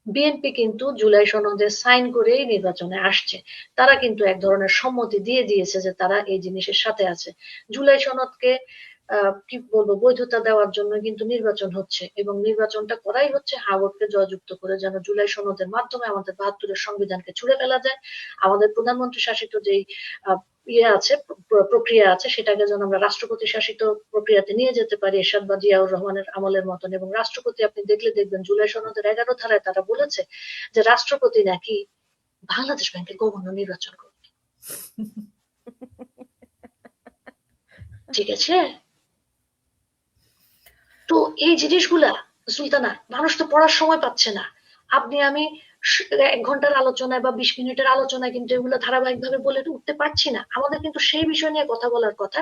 বিএনপি কিন্তু জুলাই সনদে সাইন করেই নির্বাচনে আসছে। তারা কিন্তু এক ধরনের সম্মতি দিয়ে দিয়েছে যে তারা এই জিনিসের সাথে আছে। জুলাই সনদকে কি বলবো, বৈধতা দেওয়ার জন্য কিন্তু নির্বাচন হচ্ছে এবং নির্বাচনটা করাই হচ্ছে হাওয়ার্ডকে জয়যুক্ত করে, যেন জুলাই সনদের মাধ্যমে আমাদের 72-এর সংবিধানকে ছুড়ে ফেলা যায়। আমাদের প্রধানমন্ত্রী শাসিত যেই ইয়ে আছে, প্রক্রিয়া আছে, সেটাকে যেন আমরা রাষ্ট্রপতি শাসিত প্রক্রিয়াতে নিয়ে যেতে পারি এরশাদ বা জিয়াউর রহমানের আমলের মতন। এবং রাষ্ট্রপতি আপনি দেখলে দেখবেন জুলাই সনদের 11 ধারায় তারা বলেছে যে রাষ্ট্রপতি নাকি বাংলাদেশ ব্যাংকের গভর্নর নির্বাচন করবে। ঠিক আছে, তো এই জিনিসগুলা সুলতানা মানুষ তো পড়ার সময় পাচ্ছে না। আপনি আমি 1 ঘন্টার আলোচনায় বা 20 মিনিটের আলোচনায় কিন্তু এগুলো ধারাবাহিকভাবে বলে উঠতে পারছি না। আমাদের কিন্তু সেই বিষয় নিয়ে কথা বলার কথা।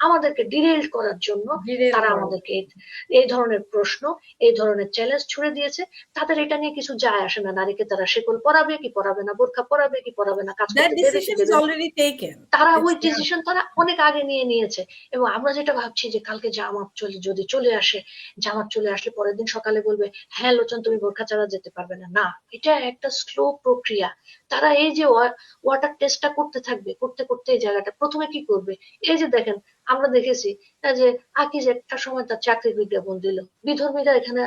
আমাদেরকে ডিরেল করার জন্য তারা আমাদেরকে এই ধরনের প্রশ্ন, এই ধরনের চ্যালেঞ্জ ছুড়ে দিয়েছে। তাদের এটা নিয়ে কিছু যায় আসে না। নারীকে তারা শেকল পরাবে কি পরাবে না, বোরখা পরাবে কি পরাবে না, কাজ করতে দেবে কি দেবে না, তারা ওই ডিসিশন তারা অনেক আগে নিয়ে নিয়েছে। এবং আমরা যেটা ভাবছি যে কালকে জামাত যদি চলে আসে, জামাত চলে আসলে পরের দিন সকালে বলবে হ্যাঁ লোচন তুমি বোরখা ছাড়া যেতে পারবে না। না, এটা একটা স্লো প্রক্রিয়া। তারা এই যে ওয়াটার টেস্টটা করতে থাকবে, করতে করতে এই জায়গাটা প্রথমে কি করবে, এই যে দেখেন আমরা দেখেছি যে আকিজ একটা সময় তার চাকরির বিজ্ঞাপন দিল, বিধর্মীরা এখানে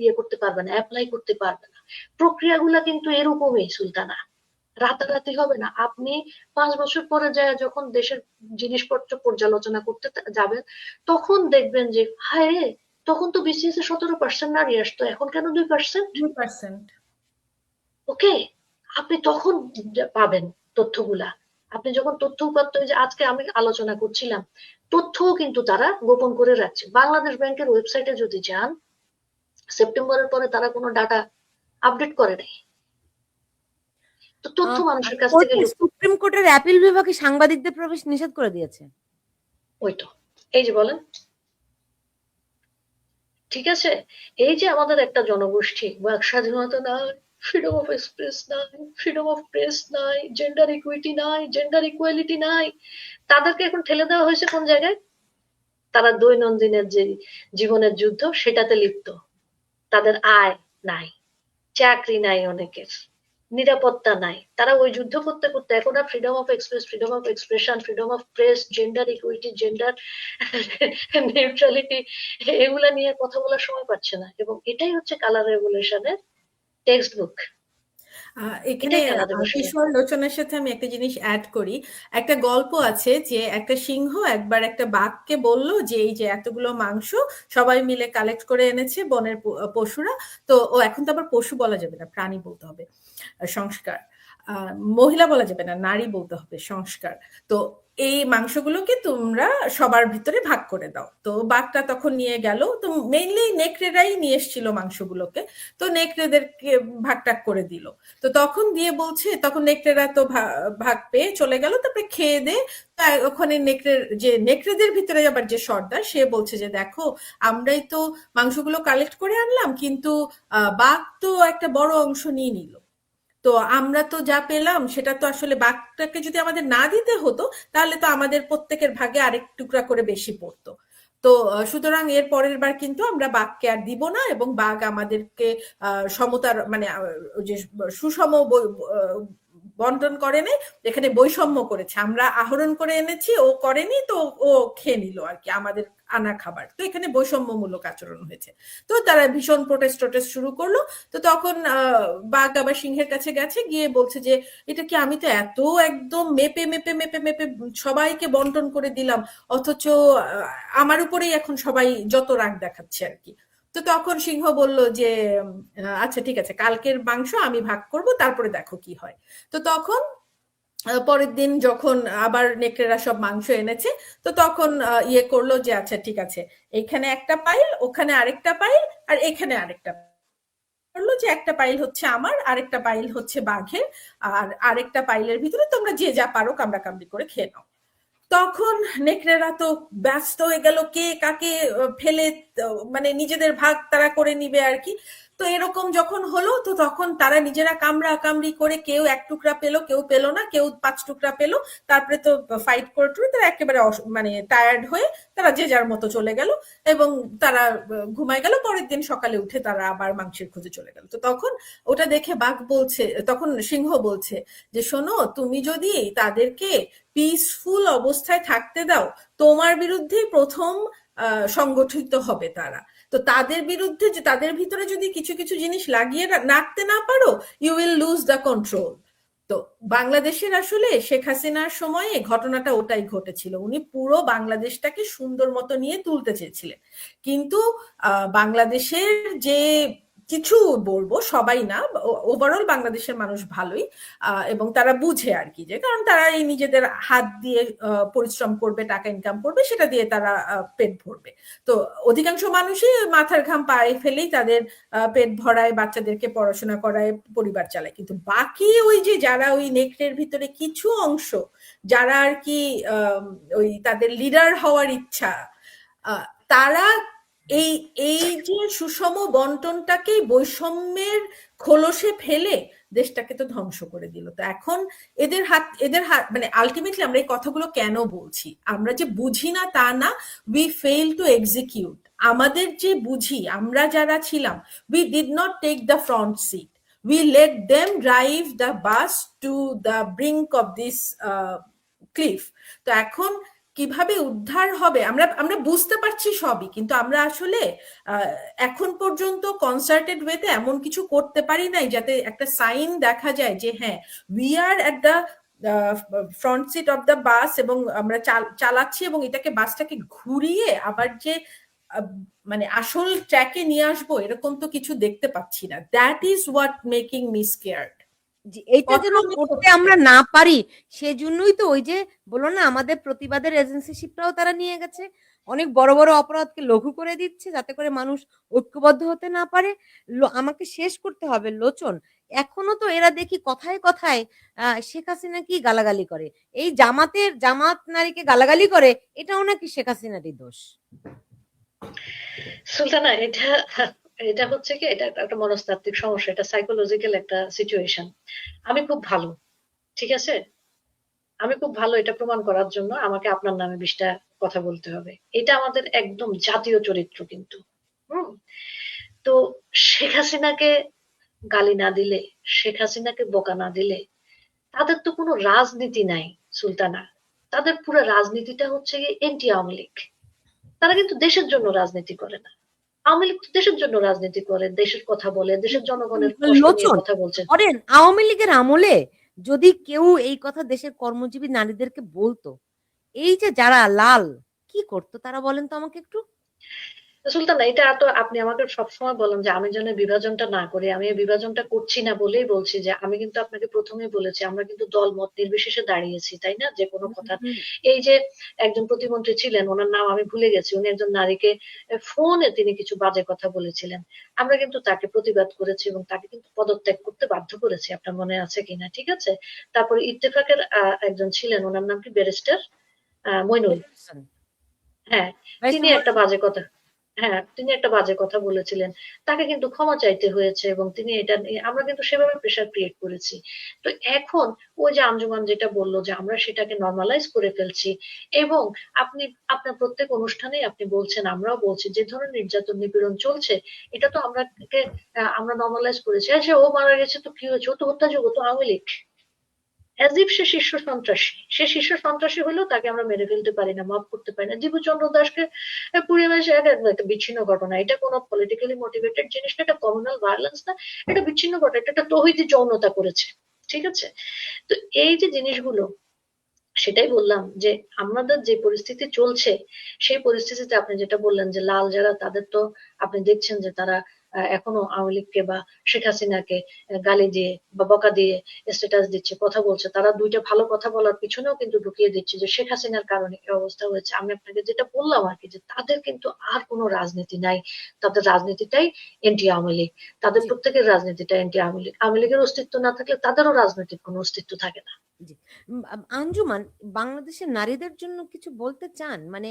ইয়ে করতে পারবে না, অ্যাপ্লাই করতে পারবে না। প্রক্রিয়াগুলা কিন্তু এরকমই সুলতানা, রাতারাতি হবে না। আপনি 5 বছর পরে যায় যখন দেশের জিনিসপত্র পর্যালোচনা করতে যাবেন, তখন দেখবেন যে হায় রে, তখন তো বিসিএস এ 17% নারী আসতো, এখন কেন 2%? ওকে, আপনি তখন পাবেন তথ্যগুলা। আপনি যখন তথ্য উপাত্ত, যে আজকে আমি আলোচনা করছিলাম, তথ্যও কিন্তু তারা গোপন করে রাখছে। বাংলাদেশ ব্যাংকের ওয়েবসাইটে যদি যান, সেপ্টেম্বরের পরে তারা কোনো ডাটা আপডেট করে নাই। তো তথ্য মানুষের কাছ থেকে সুপ্রিম কোর্টের অ্যাপিল বিভাগে সাংবাদিকদের প্রবেশ নিষেধ করে দিয়েছে। ওই তো, এই যে বলেন, ঠিক আছে, এই যে আমাদের একটা জনগোষ্ঠী বাক স্বাধীনতা নাই, ফ্রিডম অফ এক্সপ্রেস নাই, ফ্রিডম অফ প্রেস নাই, জেন্ডার ইকুইটি নাই, জেন্ডার ইকুয়ালিটি নাই, তাদেরকে এখন ঠেলে দেওয়া হয়েছে কোন জায়গায়? তারা দৈনন্দিনের যে জীবনের যুদ্ধ সেটাতে লিপ্ত। তাদের আয় নাই, চাকরি নাই, অনেকের নিরাপত্তা নাই। তারা ওই যুদ্ধ করতে করতে এখন আর freedom of express, freedom of expression, freedom of press, gender equity, gender neutrality, এগুলা নিয়ে কথা বলার সময় পাচ্ছে না। এবং এটাই হচ্ছে কালার রেভলিউশনের টেক্সট বুক। এখানে কিশোর লোচনের সাথে আমি একটা জিনিস অ্যাড করি। একটা গল্প আছে যে একটা সিংহ একবার একটা বাঘকে বলল যে এই যে এতগুলো মাংস সবাই মিলে কালেক্ট করে এনেছে বনের পশুরা, তো ও এখন তো আবার পশু বলা যাবে না, প্রাণী বলতে হবে, সংস্কার, মহিলা বলা যাবে না, নারী বলতে হবে, সংস্কার। তো এই মাংসগুলোকে তোমরা সবার ভিতরে ভাগ করে দাও। তো বাঘটা তখন নিয়ে গেল, তো মেইনলি নেকড়েরাই নিয়ে এসেছিল মাংসগুলোকে, তো নেকড়েদেরকে ভাগ টাগ করে দিল। তো তখন দিয়ে বলছে, তখন নেকড়েরা তো ভাগ পেয়ে চলে গেল, তারপরে খেয়ে দে ওখানে নেকড়েদের ভিতরে আবার যে সর্দার, সে বলছে যে দেখো আমরাই তো মাংসগুলো কালেক্ট করে আনলাম, কিন্তু বাঘ তো একটা বড় অংশ নিয়ে নিল। তো আমরা তো যা পেলাম সেটা তো আসলে বাঘটাকে যদি আমাদের না দিতে হতো, তাহলে তো আমাদের প্রত্যেকের ভাগে আরেক টুকরা করে বেশি পড়তো। তো সুতরাং এর পরের বার কিন্তু আমরা বাঘকে আর দিব না, এবং বাঘ আমাদেরকে সমতার মানে যে সুষম বন্টন করে নেই, এখানে বৈষম্য করেছে। আমরা আহরণ করে এনেছি, ও করেনি, তো ও খেয়ে নিল আর কি আমাদের আনা খাবার। তো এখানে বৈষম্যমূলক আচরণ হয়েছে। তো তারা ভীষণ প্রোটেস্ট শুরু করলো। তো তখন বাঘ আবার সিংহের কাছে গেছে, গিয়ে বলছে যে এটা কি, আমি তো এত একদম মেপে মেপে মেপে মেপে সবাইকে বন্টন করে দিলাম, অথচ আমার উপরেই এখন সবাই যত রাগ দেখাচ্ছে আর কি। তো তখন সিংহ বলল যে আচ্ছা ঠিক আছে, কালকের মাংস আমি ভাগ করব, তারপরে দেখো কি হয়। তো তখন পরের দিন যখন আবার নেকড়েরা সব মাংস এনেছে, তো তখন ইয়ে করলো যে আচ্ছা ঠিক আছে, এখানে একটা পাইল, ওখানে আরেকটা পাইল, আর এখানে আরেকটা করলো যে একটা পাইল হচ্ছে আমার, আরেকটা পাইল হচ্ছে বাঘের, আর আরেকটা পাইলের ভিতরে তোমরা যে যা পারো কামড়াকামড়ি করে খেয়ে নাও। তখন নেকড়েরা তো ব্যস্ত হয়ে গেল, কে কাকে ফেলে মানে নিজেদের ভাগ তারা করে নিবে আর কি। তো এরকম যখন হলো, তো তখন তারা নিজেরা কামড়া কামড়ি করে কেউ এক টুকরা পেলো, কেউ পেলো না, কেউ 5 টুকরা পেলো। তারপরে তো ফাইট করে টুরে তারা একেবারে মানে টায়ার্ড হয়ে তারা যে যার মতো চলে গেল, এবং তারা ঘুমায় গেল। পরের দিন সকালে উঠে তারা আবার মাংসের খোঁজে চলে গেল। তো তখন ওটা দেখে বাঘ বলছে, তখন সিংহ বলছে যে শোনো, তুমি যদি তাদেরকে পিসফুল অবস্থায় থাকতে দাও, তোমার বিরুদ্ধেই প্রথম সংগঠিত হবে তারা। তো তাদের বিরুদ্ধে, যে তাদের ভিতরে যদি কিছু কিছু জিনিস লাগিয়ে রাখতে না পারো, you will lose the control. তো বাংলাদেশের আসলে শেখ হাসিনার সময়ে ঘটনাটা ওটাই ঘটেছিল। উনি পুরো বাংলাদেশটাকে সুন্দর মতো নিয়ে তুলতে চেয়েছিলেন, কিন্তু বাংলাদেশের যে কিছু বলবো, সবাই না, ওভারঅল বাংলাদেশের মানুষ ভালোই, এবং তারা বুঝে আর কি, যে কারণ তারা এই নিজেদের হাত দিয়ে পরিশ্রম করবে, টাকা ইনকাম করবে, সেটা দিয়ে তারা পেট ভরবে। তো অধিকাংশ মানুষই মাথার ঘাম পায়ে ফেলেই তাদের পেট ভরায়, বাচ্চাদেরকে পড়াশোনা করায়, পরিবার চালায়। কিন্তু বাকি ওই যে যারা ওই নেকড়ের ভিতরে কিছু অংশ, যারা আর কি ওই তাদের লিডার হওয়ার ইচ্ছা, তারা এই এই যে সুষম বন্টনটাকে বৈষম্যের খোলসে ফেলে দেশটাকে তো ধ্বংস করে দিল। তো এখন এদের হাত মানে আলটিমেটলি আমরা এই কথাগুলো কেন বলছি, আমরা যে বুঝি না তা না, উই ফেল টু এক্সিকিউট। আমাদের যে বুঝি, আমরা যারা ছিলাম, we did not take the front seat, we let them drive the bus to the brink of this cliff. তো এখন কিভাবে উদ্ধার হবে আমরা আমরা বুঝতে পারছি সবই, কিন্তু আমরা আসলে এখন পর্যন্ত কনসার্টেড ওয়েতে এমন কিছু করতে পারি নাই যাতে একটা সাইন দেখা যায় যে হ্যাঁ, we are at the front seat of the bus, এবং আমরা চালাচ্ছি, এবং এটাকে বাসটাকে ঘুরিয়ে আবার যে মানে আসল ট্র্যাকে নিয়ে আসবো, এরকম তো কিছু দেখতে পাচ্ছি না। That is what making me scared. এইটা যেন করতে আমরা না পারি, সেজন্যই তো ওই যে বলো না, আমাদের প্রতিবাদের এজেন্সিশিপটাও তারা নিয়ে গেছে, অনেক বড় বড় অপরাধকে লঘু করে দিচ্ছে যাতে করে মানুষ ঐক্যবদ্ধ হতে না পারে। আমাকে শেষ করতে হবে লোচন। এখনো তো এরা দেখি কথায় কথায় শেখ হাসিনা কি গালাগালি করে, এই জামাত নারীকে গালাগালি করে, এটাও নাকি শেখ হাসিনারই দোষ। সুলতানা, এটা এটা হচ্ছে কি, এটা একটা মনস্তাত্ত্বিক সমস্যা, এটা সাইকোলজিক্যাল একটা সিচুয়েশন। আমি খুব ভালো, ঠিক আছে, আমি খুব ভালো, এটা প্রমাণ করার জন্য আমাকে আপনার নামে 20টা কথা বলতে হবে। এটা আমাদের একদম জাতীয় চরিত্র কিন্তু। হুম। তো শেখ হাসিনাকে গালি না দিলে, শেখ হাসিনাকে বোকা না দিলে, তাদের তো কোনো রাজনীতি নাই সুলতানা। তাদের পুরো রাজনীতিটা হচ্ছে এন্টি আওয়ামী লীগ। তারা কিন্তু দেশের জন্য রাজনীতি করে না। আওয়ামী লীগ তো দেশের জন্য রাজনীতি করে, দেশের কথা বলে, দেশের জনগণের কষ্ট নিয়ে কথা বলছে। ধরেন আওয়ামী লীগের আমলে যদি কেউ এই কথা দেশের কর্মজীবী নারীদেরকে বলতো, এই যে যারা লাল, কি করতো তারা বলেন তো আমাকে একটু। সুলতানা, এটা তো আপনি আমাকে সবসময় বলেন যে আমি যেন বিভাজনটা না করি। আমি এই বিভাজনটা করছি না বলেই বলছি যে আমি কিন্তু আপনাকে প্রথমেই বলেছি আমরা কিন্তু দল মত নির্বিশেষে দাঁড়িয়েছি, তাই না? যে কোনো কথা। এই যে একজন প্রতিমন্ত্রী ছিলেন, ওনার নাম আমি ভুলে গেছি, উনি একজন নারীকে ফোনে তিনি কিছু বাজে কথা বলেছিলেন, আমরা কিন্তু তাকে প্রতিবাদ করেছি এবং তাকে কিন্তু পদত্যাগ করতে বাধ্য করেছি, আপনার মনে আছে কিনা? ঠিক আছে। তারপরে ইত্তেফাকের একজন ছিলেন, ওনার নাম কি, ব্যারিস্টার মইনুল। হ্যাঁ, তিনি একটা বাজে কথা, হ্যাঁ তিনি একটা বাজে কথা বলেছিলেন, তাকে কিন্তু ক্ষমা চাইতে হয়েছে, এবং তিনি এটা আমরা কিন্তু সেভাবে প্রেশার ক্রিয়েট করেছি। তো এখন ওই যে আঞ্জুমান যেটা বললো যে আমরা সেটাকে নর্মালাইজ করে ফেলছি, এবং আপনি আপনার প্রত্যেক অনুষ্ঠানেই আপনি বলছেন, আমরাও বলছি, যে ধরনের নির্যাতন নিপীড়ন চলছে এটা তো আমরা নর্মালাইজ করেছি। সে ও মারা গেছে তো কি হয়েছে, ও তো হত্যাযোগ্য, তো আওয়ামী লীগ, অ্যাজ ইফ সে শীর্ষ সন্ত্রাসী। সে শীর্ষ সন্ত্রাসী হলেও তাকে আমরা মেরে ফেলতে পারি না, মাফ করতে পারি না। দীপুচন্দ্র দাসকে পুড়িয়ে মেরেছে, একটা বিচ্ছিন্ন ঘটনা, এটা কোনো পলিটিক্যালি মোটিভেটেড জিনিস না, এটা কমিউনাল ভায়োলেন্স না, এটা বিচ্ছিন্ন ঘটনা, এটা একটা তৌহিদি যৌনতা করেছে, ঠিক আছে। তো এই যে জিনিসগুলো, সেটাই বললাম যে আমাদের যে পরিস্থিতি চলছে, সেই পরিস্থিতিতে আপনি যেটা বললেন যে লাল যারা, তাদের তো আপনি দেখছেন যে তারা এখনো আওয়ামী লীগকে বা শেখ হাসিনাকে গালি দিয়ে বা বকা দিয়ে স্ট্যাটাস দিচ্ছে, কথা বলছে, তারা দুইটা ভালো কথা বলার পিছনেও কিন্তু ঢুকিয়ে দিচ্ছে যে শেখ হাসিনার কারণে এই অবস্থা হয়েছে। আমি আপনাকে যেটা বললাম আর কি, যে তাদের কিন্তু আর কোনো রাজনীতি নাই, তাদের রাজনীতিটাই এন্টি আওয়ামী লীগ, তাদের জি, প্রত্যেকের রাজনীতিটা এন্টি আওয়ামী লীগ। আওয়ামী লীগের অস্তিত্ব না থাকলে তাদেরও রাজনৈতিক কোনো অস্তিত্ব থাকে না। জি। আঞ্জুমান, বাংলাদেশের নারীদের জন্য কিছু বলতে চান? মানে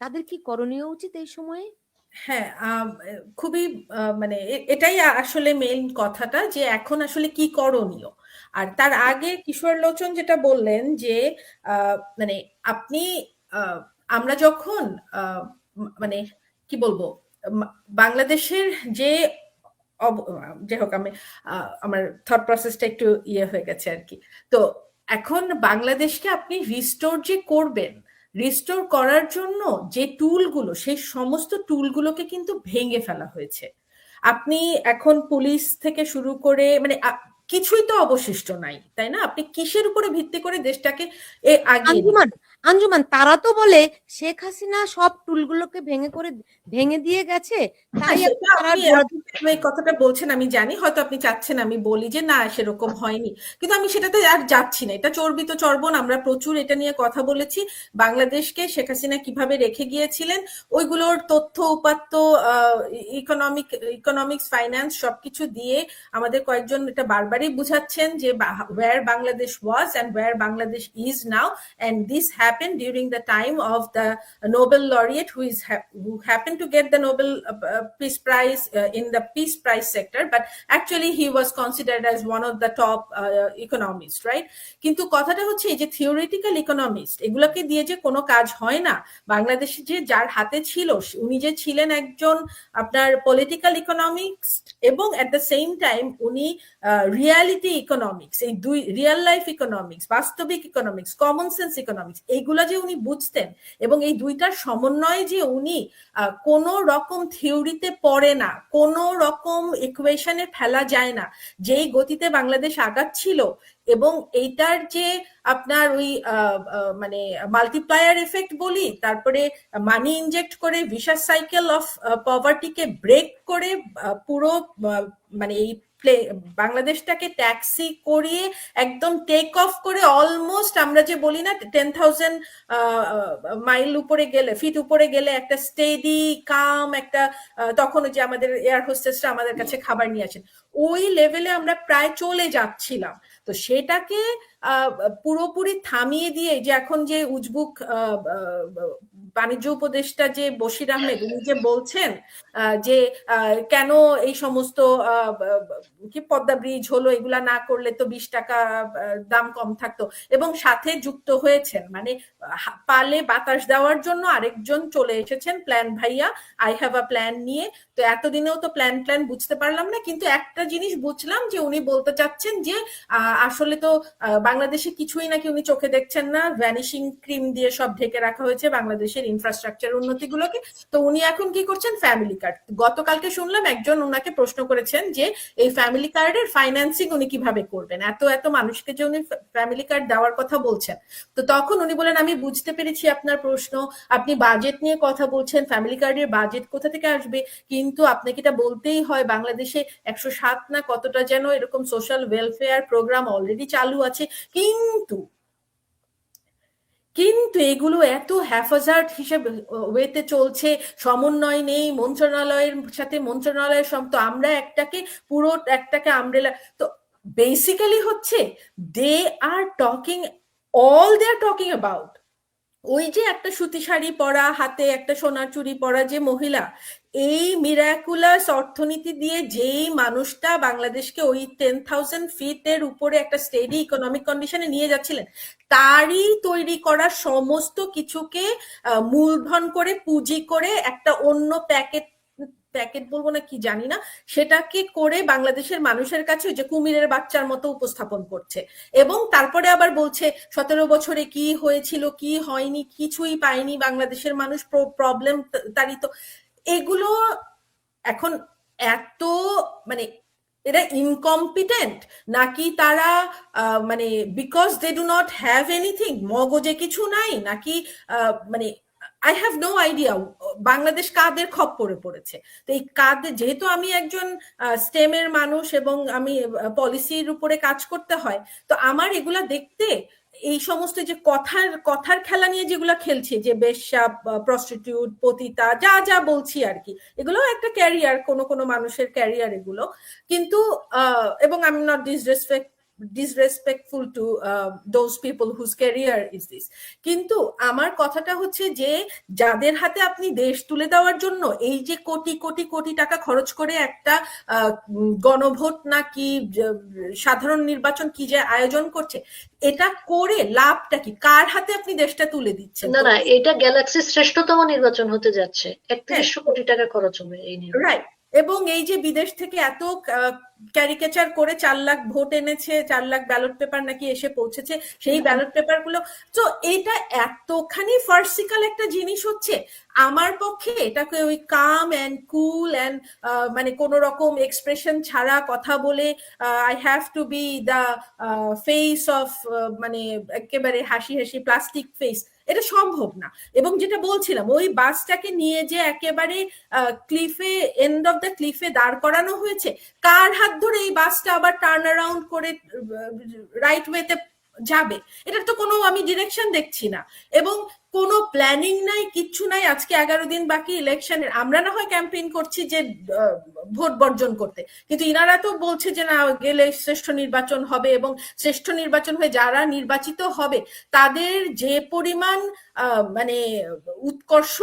তাদের কি করণীয় উচিত এই সময়ে? হ্যাঁ, খুবই মানে এটাই আসলে মেইন কথাটা, যে এখন আসলে কি করণীয়। আর তার আগে কিশোর লোচন যেটা বললেন যে মানে আপনি আহ, আমরা যখন মানে কি বলবো, বাংলাদেশের যে যাই হোক, আমি আমার থট প্রসেসটা একটু ইয়ে হয়ে গেছে আর কি। তো এখন বাংলাদেশকে আপনি রিস্টোর যে করবেন, রিস্টোর করার জন্য যে টুলগুলো, সেই সমস্ত টুলগুলোকে কিন্তু ভেঙে ফেলা হয়েছে। আপনি এখন পুলিশ থেকে শুরু করে মানে কিছুই তো অবশিষ্ট নাই, তাই না? আপনি কিসের উপরে ভিত্তি করে দেশটাকে আগিয়ে নিয়ে আঞ্জুমান, আঞ্জুমান, তারা তো বলে শেখ হাসিনা সব টুলগুলোকে ভেঙে দিয়ে গেছে, তাই হ্যাঁ, এখন সেটা তারা আপনি ধরাধরি এরকম এই কথাটা বলছেন আমি জানি, হয়তো আপনি চাচ্ছেন আমি বলি যে না সেরকম হয়নি, কিন্তু আমি সেটাতে আর যাচ্ছি না। এটা চর্বিত চর্বণ, আমরা প্রচুর এটা নিয়ে কথা বলেছি। বাংলাদেশকে শেখ হাসিনা কিভাবে রেখে গিয়েছিলেন, ওইগুলোর তথ্য উপাত্ত, ইকোনমিক্স, ফাইন্যান্স সবকিছু দিয়ে আমাদের কয়েকজন এটা বারবারই বুঝাচ্ছেন যে where Bangladesh was and where Bangladesh is now, and this happened during the time of the Nobel laureate who happened to get the Nobel Peace Prize in the Peace Prize sector, but actually he was considered as one of the top economists, right? কিন্তু কথাটা হচ্ছে এই যে theoretical economist, এগুলোকে দিয়ে যে কোনো কাজ হয় না। বাংলাদেশে যে যার হাতে ছিল, উনি যে ছিলেন একজন আপনার পলিটিক্যাল ইকোনমিক্স, এবং এট দ্য সেম টাইম উনি রিয়ালিটি ইকোনমিক্স, এই দুই, রিয়েল লাইফ ইকোনমিক্স, বাস্তবিক ইকোনমিক্স, কমন সেন্স ইকোনমিক্স, এইগুলা যে উনি বুঝতেন, এবং এই দুইটার সমন্বয়ে যে উনি কোনো রকম থিওরিতে পড়ে না, কোনো রকম ইকুয়েশনে ফেলা যায় না, যেই গতিতে বাংলাদেশ আগাচ্ছিল, এবং এইটার যে আপনার ওই মানে মাল্টিপ্লায়ার এফেক্ট বলি, তারপরে মানি ইনজেক্ট করে ভিশাস সাইকেল অফ পভার্টিকে ব্রেক করে পুরো মানে এই বাংলাদেশটাকে ট্যাক্সি করিয়ে একদম টেক অফ করে, অলমোস্ট আমরা যে বলি না 10,000 মাইল উপরে গেলে, ফিট উপরে গেলে একটা স্টেডি কাম একটা, তখন যে আমাদের এয়ার হোস্টেসরা আমাদের কাছে খাবার নিয়ে আসেন, ওই লেভেলে আমরা প্রায় চলে যাচ্ছিলাম। তো সেটাকে পুরোপুরি থামিয়ে দিয়ে, যে এখন যে উজবুক বাণিজ্য উপদেষ্টা যে বশির আহমেদ, উনি যে বলছেন যে কেন এই সমস্ত কি পদ্মা ব্রিজ হলো, এগুলা না করলে তো 20 টাকা দাম কম থাকতো, এবং সাথে যুক্ত হয়েছেন মানে পালে বাতাস দেওয়ার জন্য আরেকজন চলে এসেছেন, প্ল্যান ভাইয়া, আই হ্যাভ আ প্ল্যান নিয়ে। তো এতদিনেও তো প্ল্যান বুঝতে পারলাম না, কিন্তু একটা জিনিস বুঝলাম যে উনি বলতে চাচ্ছেন যে আসলে তো বাংলাদেশে কিছুই নাকি উনি চোখে দেখছেন না, ভ্যানিশিং ক্রিম দিয়ে সব ঢেকে রাখা হয়েছে বাংলাদেশের ইনফ্রাস্ট্রাকচার উন্নতিগুলোকে। তো উনি এখন কি করছেন, ফ্যামিলি কার্ড। গতকালকে শুনলাম একজন ওনাকে প্রশ্ন করেছেন যে এই ফ্যামিলি কার্ডের ফাইন্যান্সিং উনি কিভাবে করবেন, এত এত মানুষকে যে উনি ফ্যামিলি কার্ড দেওয়ার কথা বলছেন। তো তখন উনি বলেন আমি বুঝতে পেরেছি আপনার প্রশ্ন, আপনি বাজেট নিয়ে কথা বলছেন, ফ্যামিলি কার্ডের বাজেট কোথা থেকে আসবে, কিন্তু আপনাকে এটা বলতেই হয় বাংলাদেশে 107 না কতটা যেন এরকম সোশ্যাল ওয়েলফেয়ার প্রোগ্রাম অলরেডি চালু আছে, কিন্তু কিন্তু এগুলো এত হ্যাফাজার্ড হিসেবে ওয়েতে চলছে, সমন্বয় নেই মন্ত্রণালয়ের সাথে, মন্ত্রণালয়ের সব, তো আমরা পুরো একটাকে আমব্রেলা। তো বেসিক্যালি হচ্ছে they are talking, all they are talking about ওই যে একটা সুতি শাড়ি পরা, হাতে একটা সোনার চুড়ি পরা যে মহিলা, এই মিরাকুলাস অর্থনীতি দিয়ে যেই মানুষটা বাংলাদেশকে ওই 10,000 ফিটের উপরে একটা স্টেডি ইকোনমিক কন্ডিশনে নিয়ে যাচ্ছিলেন, তারই তৈরি করা সমস্ত কিছুকে মূলধন করে, পুঁজি করে, একটা অন্য প্যাকেট বলবো না কি জানি না, সেটাকে করে বাংলাদেশের মানুষের কাছে যে কুমিরের বাচ্চার মতো উপস্থাপন করছে, এবং তারপরে আবার বলছে 17 বছরে কি হয়েছিল কি হয়নি কিছুই পায়নি বাংলাদেশের মানুষ, প্রবলেম তারই তো। এগুলো এখন এত মানে এরা ইনকম্পিটেন্ট, নাকি তারা মানে because they do not have anything, মগজে কিছু নাই, নাকি মানে I have no idea Bangladesh কাদের খপ্পরে পড়েছে। তো এই কাদের, যেহেতু আমি একজন স্টেমের মানুষ এবং আমি পলিসির উপরে কাজ করতে হয়, তো আমার এগুলা দেখতে এই সমস্ত যে কথার খেলা নিয়ে যেগুলা খেলছে, যে বেশ্যা, প্রস্টিটিউট, পতিতা, যা যা বলছি আর কি, এগুলো একটা ক্যারিয়ার, কোনো কোনো মানুষের ক্যারিয়ার এগুলো। কিন্তু এবং I am not disrespectful to those people whose career is this, কিন্তু আমার কথাটা হচ্ছে যে যাদের হাতে আপনি দেশ তুলে দেওয়ার জন্য এই যে কোটি কোটি কোটি টাকা খরচ করে একটা গণভোট নাকি সাধারণ নির্বাচন কি যে আয়োজন করছে, এটা করে লাভটা কি, কার হাতে আপনি দেশটা তুলে দিচ্ছেন? না না, এটা গ্যালাক্সির শ্রেষ্ঠতম নির্বাচন হতে যাচ্ছে, 3100 কোটি টাকা খরচ হবে এই নির্বাচন। রাইট। এবং এই যে বিদেশ থেকে এত ক্যারিকেচার করে 4 লাখ ভোট এনেছে, 4 লাখ ব্যালট পেপার নাকি এসে পৌঁছেছে, সেই ব্যালট পেপার গুলো, তো এটা এতখানি ফার্সিক্যাল একটা জিনিস হচ্ছে, আমার পক্ষে এটাকে ওই কাম অ্যান্ড কুল অ্যান্ড মানে কোন রকম এক্সপ্রেশন ছাড়া কথা বলে I have to B the face of, মানে একেবারে হাসি হাসি প্লাস্টিক ফেস, এটা সম্ভব না। এবং যেটা বলছিলাম, ওই বাসটাকে নিয়ে যে একেবারে ক্লিফে, এন্ড অফ দ্য ক্লিফে দাঁড় করানো হয়েছে, কার হাত ধরে এই বাসটা আবার টার্ন অ্যারাউন্ড করে রাইট ওয়েতে যাবে, এটার তো কোনো আমি ডিরেকশন দেখছি না, এবং কোনো প্ল্যানিং নাই, কিচ্ছু নাই। আজকে 11 দিন বাকি ইলেকশনের, আমরা না হয় ক্যাম্পেইন করছি যে ভোট বর্জন করতে, কিন্তু ইনারা তো বলছে যে না গেলে শ্রেষ্ঠ নির্বাচন হবে, এবং শ্রেষ্ঠ নির্বাচন হয়ে যারা নির্বাচিত হবে তাদের যে পরিমাণ মানে উৎকর্ষ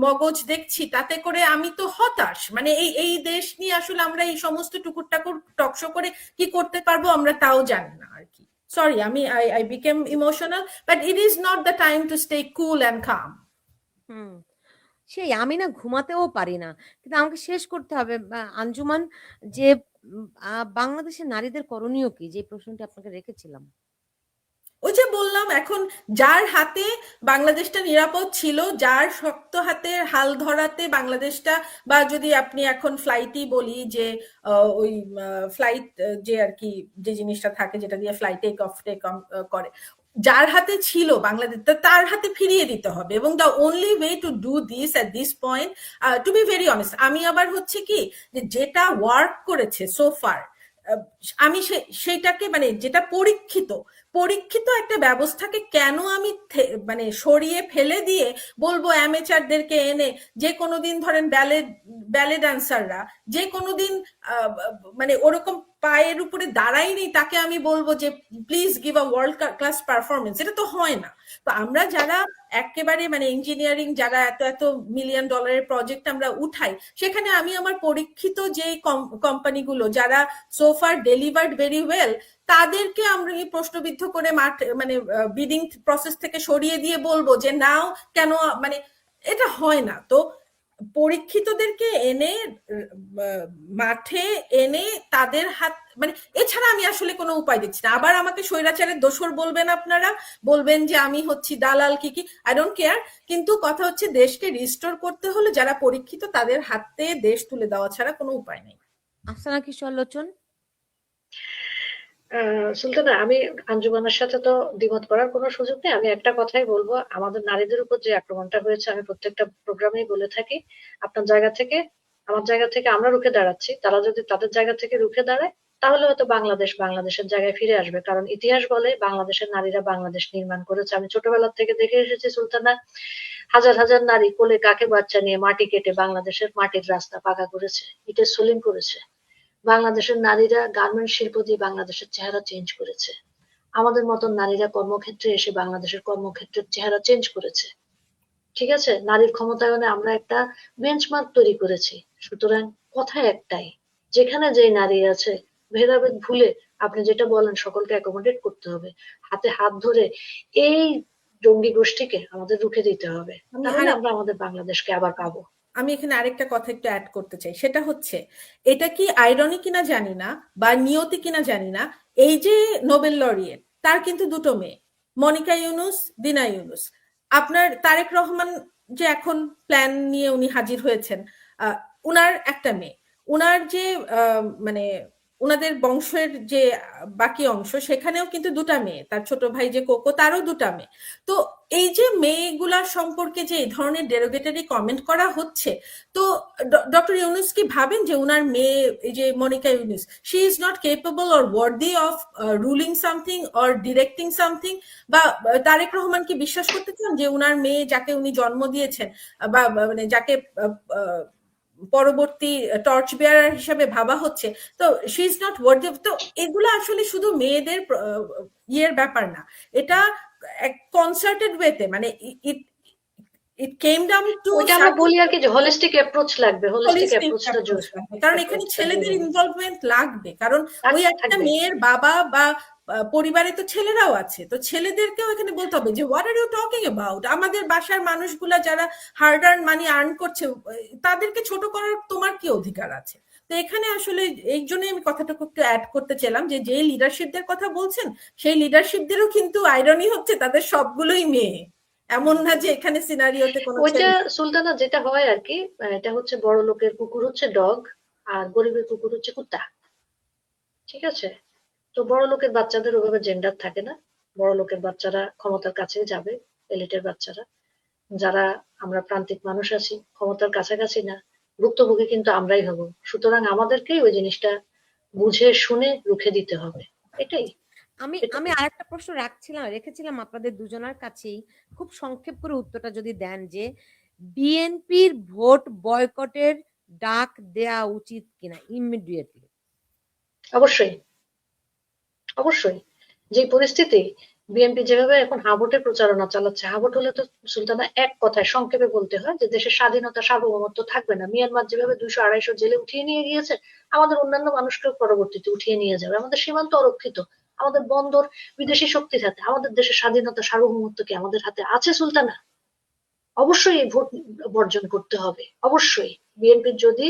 মগজ দেখছি, তাতে করে আমি তো হতাশ। মানে এই দেশ নিয়ে আসলে আমরা এই সমস্ত টুকুর টাকুর টকশো করে কি করতে পারবো আমরা তাও জানি না আর কি। Sorry, I became emotional, but it is not the time to stay cool and calm. সেই আমি না ঘুমাতেও পারি না, কিন্তু আমাকে শেষ করতে হবে। আঞ্জুমান, যে বাংলাদেশের নারীদের করণীয় কি, যে প্রশ্নটি আপনাকে রেখেছিলাম? ওই যে বললাম, এখন যার হাতে বাংলাদেশটা নিরাপদ ছিল, যার শক্ত হাতে হাল ধরাতে বাংলাদেশটা, বা যদি আপনি এখন ফ্লাইটই বলি যে ওই ফ্লাইট যে আর কি যে জিনিসটা থাকে যেটা দিয়ে ফ্লাইট টেক অফ করে, যার হাতে ছিল বাংলাদেশ, তার হাতে ফিরিয়ে দিতে হবে। এবং the only way to do this at this point, to be very honest, আমি আবার হচ্ছে কি যে যেটা ওয়ার্ক করেছে সোফার, আমি সেইটাকে, মানে যেটা পরীক্ষিত একটা ব্যবস্থাকে কেন আমি মানে সরিয়ে ফেলে দিয়ে বলবো অ্যামেচারদেরকে এনে, যে কোনোদিন ধরেন ব্যালে ডান্সাররা যে কোনোদিন মানে ওরকম পায়ের উপরে দাঁড়ায়নি, তাকে আমি বলবো যে please give a world class performance, এটা তো হয় না। তো আমরা যারা একেবারে মানে ইঞ্জিনিয়ারিং, যারা এত এত মিলিয়ন ডলারের প্রজেক্ট আমরা উঠাই, সেখানে আমি আমার পরীক্ষিত যে কোম্পানিগুলো যারা সোফার ডেলিভার্ড ভেরি ওয়েল, তাদেরকে আমরা প্রশ্নবিদ্ধ করে মানে বিডিং প্রসেস থেকে সরিয়ে দিয়ে বলবো যে নাও কেন, মানে এটা হয় না। তো পরীক্ষিতদেরকে এনে মাঠে এনে তাদের হাত, মানে এছাড়া আমি আসলে কোনো উপায় দেখছি না। আবার আমাকে স্বৈরাচারের দোসর বলবেন, আপনারা বলবেন যে আমি হচ্ছি দালাল, কি আই ডোন্ট কেয়ার, কিন্তু কথা হচ্ছে দেশকে রিস্টোর করতে হলে যারা পরীক্ষিত তাদের হাতে দেশ তুলে দেওয়া ছাড়া কোনো উপায় নেই। আফসানা কিশোর লোচন। সুলতানা, আমি আঞ্জুমানের সাথে তো দ্বিমত করার কোনো সুযোগ নেই। আমি একটা কথাই বলবো, আমাদের নারীদের উপর যে আক্রমণটা হয়েছে, আমি প্রত্যেকটা প্রোগ্রামেই বলে থাকি, আপনার জায়গা থেকে আমার জায়গা থেকে আমরা রুখে দাঁড়াচ্ছি, তারা যদি তাদের জায়গা থেকে রুখে দাঁড়ায় তাহলে হয়তো বাংলাদেশ বাংলাদেশের জায়গায় ফিরে আসবে। কারণ ইতিহাস বলে বাংলাদেশের নারীরা বাংলাদেশ নির্মাণ করেছে। আমি ছোটবেলা থেকে দেখে এসেছি সুলতানা, হাজার হাজার নারী কোলে কাকে বাচ্চা নিয়ে মাটি কেটে বাংলাদেশের মাটির রাস্তা পাকা করেছে, ইটের সোলিং করেছে। বাংলাদেশের নারীরা গার্মেন্টস শিল্প দিয়ে বাংলাদেশের চেহারা চেঞ্জ করেছে। আমাদের মতন নারীরা কর্মক্ষেত্রে এসে বাংলাদেশের কর্মক্ষেত্রের চেহারা চেঞ্জ করেছে। ঠিক আছে, নারীর ক্ষমতায়নে আমরা একটা বেঞ্চমার্ক তৈরি করেছি। সুতরাং কথা একটাই, যেখানে যেই নারী আছে ভেদাভেদ ভুলে আপনি যেটা বলেন সকলকে অ্যাকোমোডেট করতে হবে, হাতে হাত ধরে এই জঙ্গি গোষ্ঠীকে আমাদের রুখে দিতে হবে, তাহলে আমরা আমাদের বাংলাদেশকে আবার পাবো। আমি এখানে আরেকটা কথা একটু অ্যাড করতে চাই, সেটা হচ্ছে এটা কি আইরনি কিনা জানি না বা নিয়তি কিনা জানি না, এই যে নোবেল লরিয়েট তার কিন্তু দুটো মেয়ে, মনিকা ইউনুস, দিনা ইউনুস। আপনার তারেক রহমান যে এখন প্ল্যান নিয়ে উনি হাজির হয়েছেন, উনার একটা মেয়ে, উনার যে মানে ওনাদের বংশের যে বাকি অংশ সেখানেও কিন্তু দুটা মেয়ে, তার ছোট ভাই যে কোকো তারও দুটা মেয়ে। তো এই যে মেয়েগুলার সম্পর্কে যে এই ধরনের ডেরোগেটরি কমেন্ট করা হচ্ছে, তো ডক্টর ইউনুস কি ভাবেন যে ওনার মেয়ে, এই যে Monica Yunus, she is not capable or worthy of ruling something or directing something? বা তারেক রহমান কি বিশ্বাস করতে চান যে ওনার মেয়ে যাকে উনি জন্ম দিয়েছেন মানে যাকে পরবর্তী টর্চ বেয়ারার হিসেবে ভাবা হচ্ছে, তো শি ইজ নট ওয়ার্থ? তো এগুলো আসলে শুধু মেয়েদের ইয়ের ব্যাপার না, এটা এক কনসার্টেড ওয়েতে, মানে ইট কেম ডাউন টু ওইটা আমরা বলি আর কি যে হোলিস্টিক অ্যাপ্রোচ লাগবে, হোলিস্টিক holistic অ্যাপ্রোচটা approach লাগবে। কারণ এখানে ছেলেদের ইনভলভমেন্ট লাগবে, কারণ ওই একটা থাকবে। মেয়ের বাবা বা পরিবারে তো ছেলেরাও আছে, তো ছেলেদেরকেও এখানে বলতে হবে যে what are you talking about, আমাদের বাসার মানুষগুলা যারা হার্ড আর্ন মানি আর্ন করছে তাদেরকে ছোট করার তোমার কি অধিকার আছে? তো এখানে আসলে এই জন্যই আমি কথাটাকে একটু অ্যাড করতে চাইলাম যে যে লিডারশিপদের কথা বলছেন সেই লিডারশিপদেরও কিন্তু আইরনি হচ্ছে তাদের সবগুলোই মেয়ে, এমন না যে এখানে সিনারিওতে কোনো ওইটা ছেলে। সুলতানা যেটা হয় আর কি, এটা হচ্ছে বড় লোকের কুকুর হচ্ছে ডগ আর গরিবের কুকুর হচ্ছে কুত্তা, ঠিক আছে? তো বড় লোকের বাচ্চাদের ওভাবে জেন্ডার থাকে না, বড় লোকের বাচ্চারা ক্ষমতার কাছে যাবে, এলিটের বাচ্চারা, যারা আমরা প্রান্তিক মানুষ আছি ক্ষমতার কাছাকাছি না, ভুক্তভোগী কিন্তু আমরাই হব। সুতরাং আমাদেরকেই ওই জিনিসটা বুঝে শুনে রুখে দিতে হবে, এটাই। আমি আমি আরেকটা প্রশ্ন রেখেছিলাম আপনাদের দুজনের কাছেই, খুব সংক্ষেপ করে উত্তরটা যদি দেন যে বিএনপির ভোট বয়কটের ডাক দেয়া উচিত কিনা ইমিডিয়েটলি। অবশ্যই, অবশ্যই। যে পরিস্থিতি, বিএনপি যেভাবে এখন হাবুটে প্রচারণা চালাচ্ছে, হাবুট হলে তো সুলতানা এক কথায় সংক্ষেপে বলতে হয় যে দেশের স্বাধীনতা সার্বভৌমত্ব থাকবে না। মিয়ানমার যেভাবে 200-250 জেলে উঠিয়ে নিয়ে গিয়েছে, আমাদের অন্যান্য মানুষকেও পরবর্তীতে উঠিয়ে নিয়ে যাবে। আমাদের সীমান্ত অরক্ষিত, আমাদের বন্দর বিদেশি শক্তির হাতে, আমাদের দেশের স্বাধীনতা সার্বভৌমত্ব কি আমাদের হাতে আছে সুলতানা? অবশ্যই এই ভোট বর্জন করতে হবে, অবশ্যই। বিএনপির যদি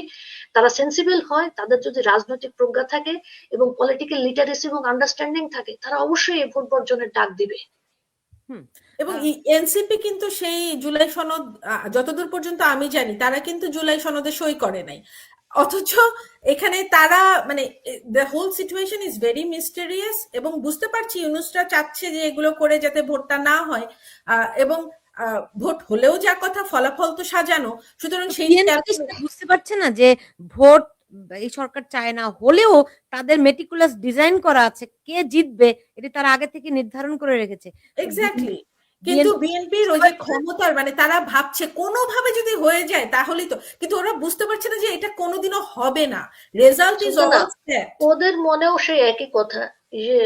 তারা সেন্সিবল হয়, তাদের যদি রাজনৈতিক প্রজ্ঞা থাকে এবং পলিটিক্যাল লিটারেসি এবং আন্ডারস্ট্যান্ডিং থাকে, তারা অবশ্যই এই ভোট বর্জনের ডাক দিবে। এবং এনসিপি কিন্তু সেই জুলাই সনদ, যতদূর পর্যন্ত আমি জানি তারা কিন্তু জুলাই সনদে সই করে নাই, অথচ এখানে তারা মানে the whole situation is very mysterious. এবং বুঝতে পারছি ইউনুসরা চাচ্ছে যে এগুলো করে যাতে ভোটটা না হয়, এবং ভোট হলেও যা কথা, ফলাফল তো সাজানো, সুতরাং সেই বুঝতে পারছে না যে ভোট এই সরকার চায় না, হলেও তাদের মেটিকুলাস ডিজাইন করা আছে কে জিতবে, এটি তারা আগে থেকে নির্ধারণ করে রেখেছে। এক্স্যাক্টলি। কিন্তু বিএনপির ওই যে ক্ষমতার, মানে তারা ভাবছে কোনোভাবে যদি হয়ে যায় তাহলেই তো, কিন্তু ওরা বুঝতে পারছে না যে এটা কোনোদিনও হবে না, রেজাল্ট ইজ অল সেট। ওদের মনেও সেই একই কথা যে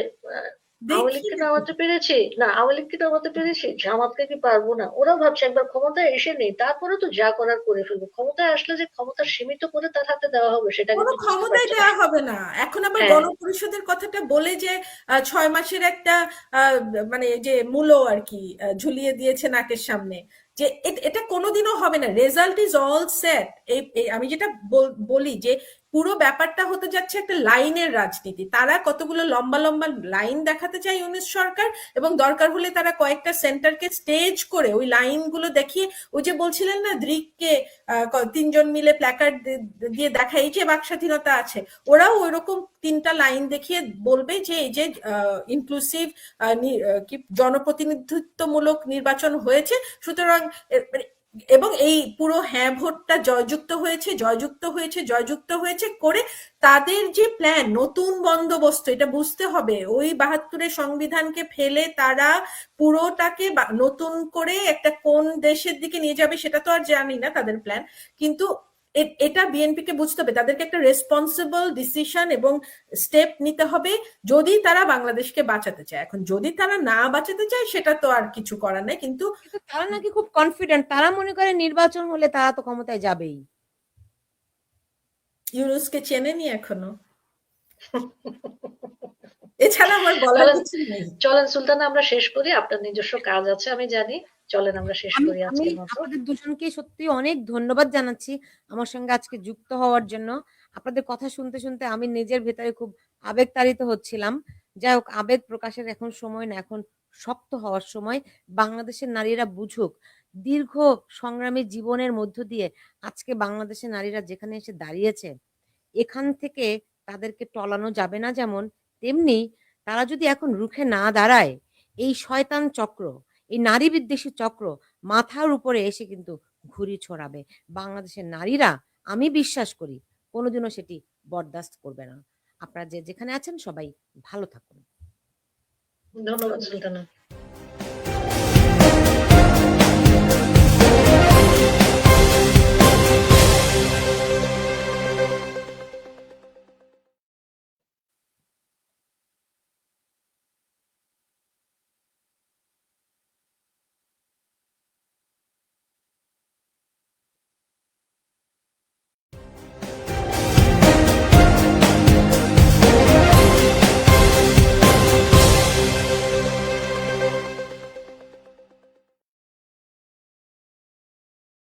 আওয়ামী লীগকে নামাতে পেরেছি না, আওয়ামী লীগকে নামাতে পেরেছি, জামাতকে কি পারবো না? ওরাও ভাবছে একবার ক্ষমতায় এসে নেই, তারপরে তো যা করার করে ফেলবো। ক্ষমতায় আসলে যে ক্ষমতা সীমিত করে তার হাতে দেওয়া হবে সেটা কোনো কিন্তু বুঝতে ক্ষমতাই পারছে না। দেওয়া হবে না। এখন আবার গণপরিষদের কথাটা বলে যে 6 মাসের একটা মানে যে মূল্য আর কি ঝুলিয়ে দিয়েছে নাকের সামনে, যে এটা কোনোদিনও হবে না, রেজাল্ট ইজ অল সেট। আমি যেটা বলি যে পুরো ব্যাপারটা হতে যাচ্ছে একটা লাইনের রাজনীতি, তারা কতগুলো লম্বা লম্বা লাইন দেখাতে চায় ইউনিস সরকার, এবং দরকার হলে তারা কয়েকটা সেন্টারকে স্টেজ করে ওই লাইনগুলো দেখিয়ে, ওই যে বলছিলেন না দ্রিককে 3জন মিলে প্ল্যাকার্ড দিয়ে দেখাই যে বাক স্বাধীনতা আছে, ওরাও ওইরকম 3টা লাইন দেখিয়ে বলবে যে এই যে ইনক্লুসিভ কি জনপ্রতিনিধিত্বমূলক নির্বাচন হয়েছে, সুতরাং এবং এই পুরো হ্যাঁ ভোটটা জয়যুক্ত হয়েছে, জয়যুক্ত হয়েছে, জয়যুক্ত হয়েছে করে তাদের যে প্ল্যান, নতুন বন্দোবস্ত, এটা বুঝতে হবে ওই 72-এর সংবিধানকে ফেলে তারা পুরোটাকে নতুন করে একটা কোন দেশের দিকে নিয়ে যাবে সেটা তো আর জানি না তাদের প্ল্যান, কিন্তু এটা বিএনপিকে বুঝতে হবে, তাদেরকে একটা রেসপন্সিবল ডিসিশন এবং স্টেপ নিতে হবে যদি তারা বাংলাদেশকে বাঁচাতে চায়। এখন যদি তারা না বাঁচাতে চায় সেটা তো আর কিছু করার নেই, কিন্তু তারা নাকি খুব কনফিডেন্ট, তারা মনে করে নির্বাচন হলে তারা তো ক্ষমতায় যাবেই। ইউনুসকে চেনেনি এখনো, এছাড়া আমার বলার কিছু নেই। চলেন সুলতানা আমরা শেষ করি, আপনার নিজস্ব কাজ আছে আমি জানি, চলেন আমরা শেষ করি আমি আজকের মতো। আপনাদের দুজনকে সত্যি অনেক ধন্যবাদ জানাচ্ছি আমার সঙ্গে আজকে যুক্ত হওয়ার জন্য। আপনাদের কথা শুনতে শুনতে আমি নিজের ভেতরে খুব আবেগতাড়িত হচ্ছিলাম। যাই হোক, আবেগ প্রকাশের এখন সময় না, এখন শক্ত হওয়ার সময়। বাংলাদেশের নারীরা বুঝুক, দীর্ঘ সংগ্রামী জীবনের মধ্য দিয়ে আজকে বাংলাদেশের নারীরা যেখানে এসে দাঁড়িয়েছে, এখান থেকে তাদেরকে টলানো যাবে না যেমন, তেমনি তারা যদি এখন রুখে না দাঁড়ায়, এই শয়তান চক্র, এই নারী বিদ্বেষী চক্র মাথার উপরে এসে কিন্তু ঘুড়ি ছড়াবে। বাংলাদেশের নারীরা, আমি বিশ্বাস করি, কোনোদিনও সেটি বরদাস্ত করবে না। আপনারা যে যেখানে আছেন সবাই ভালো থাকুন। ধন্যবাদ সুলতানা।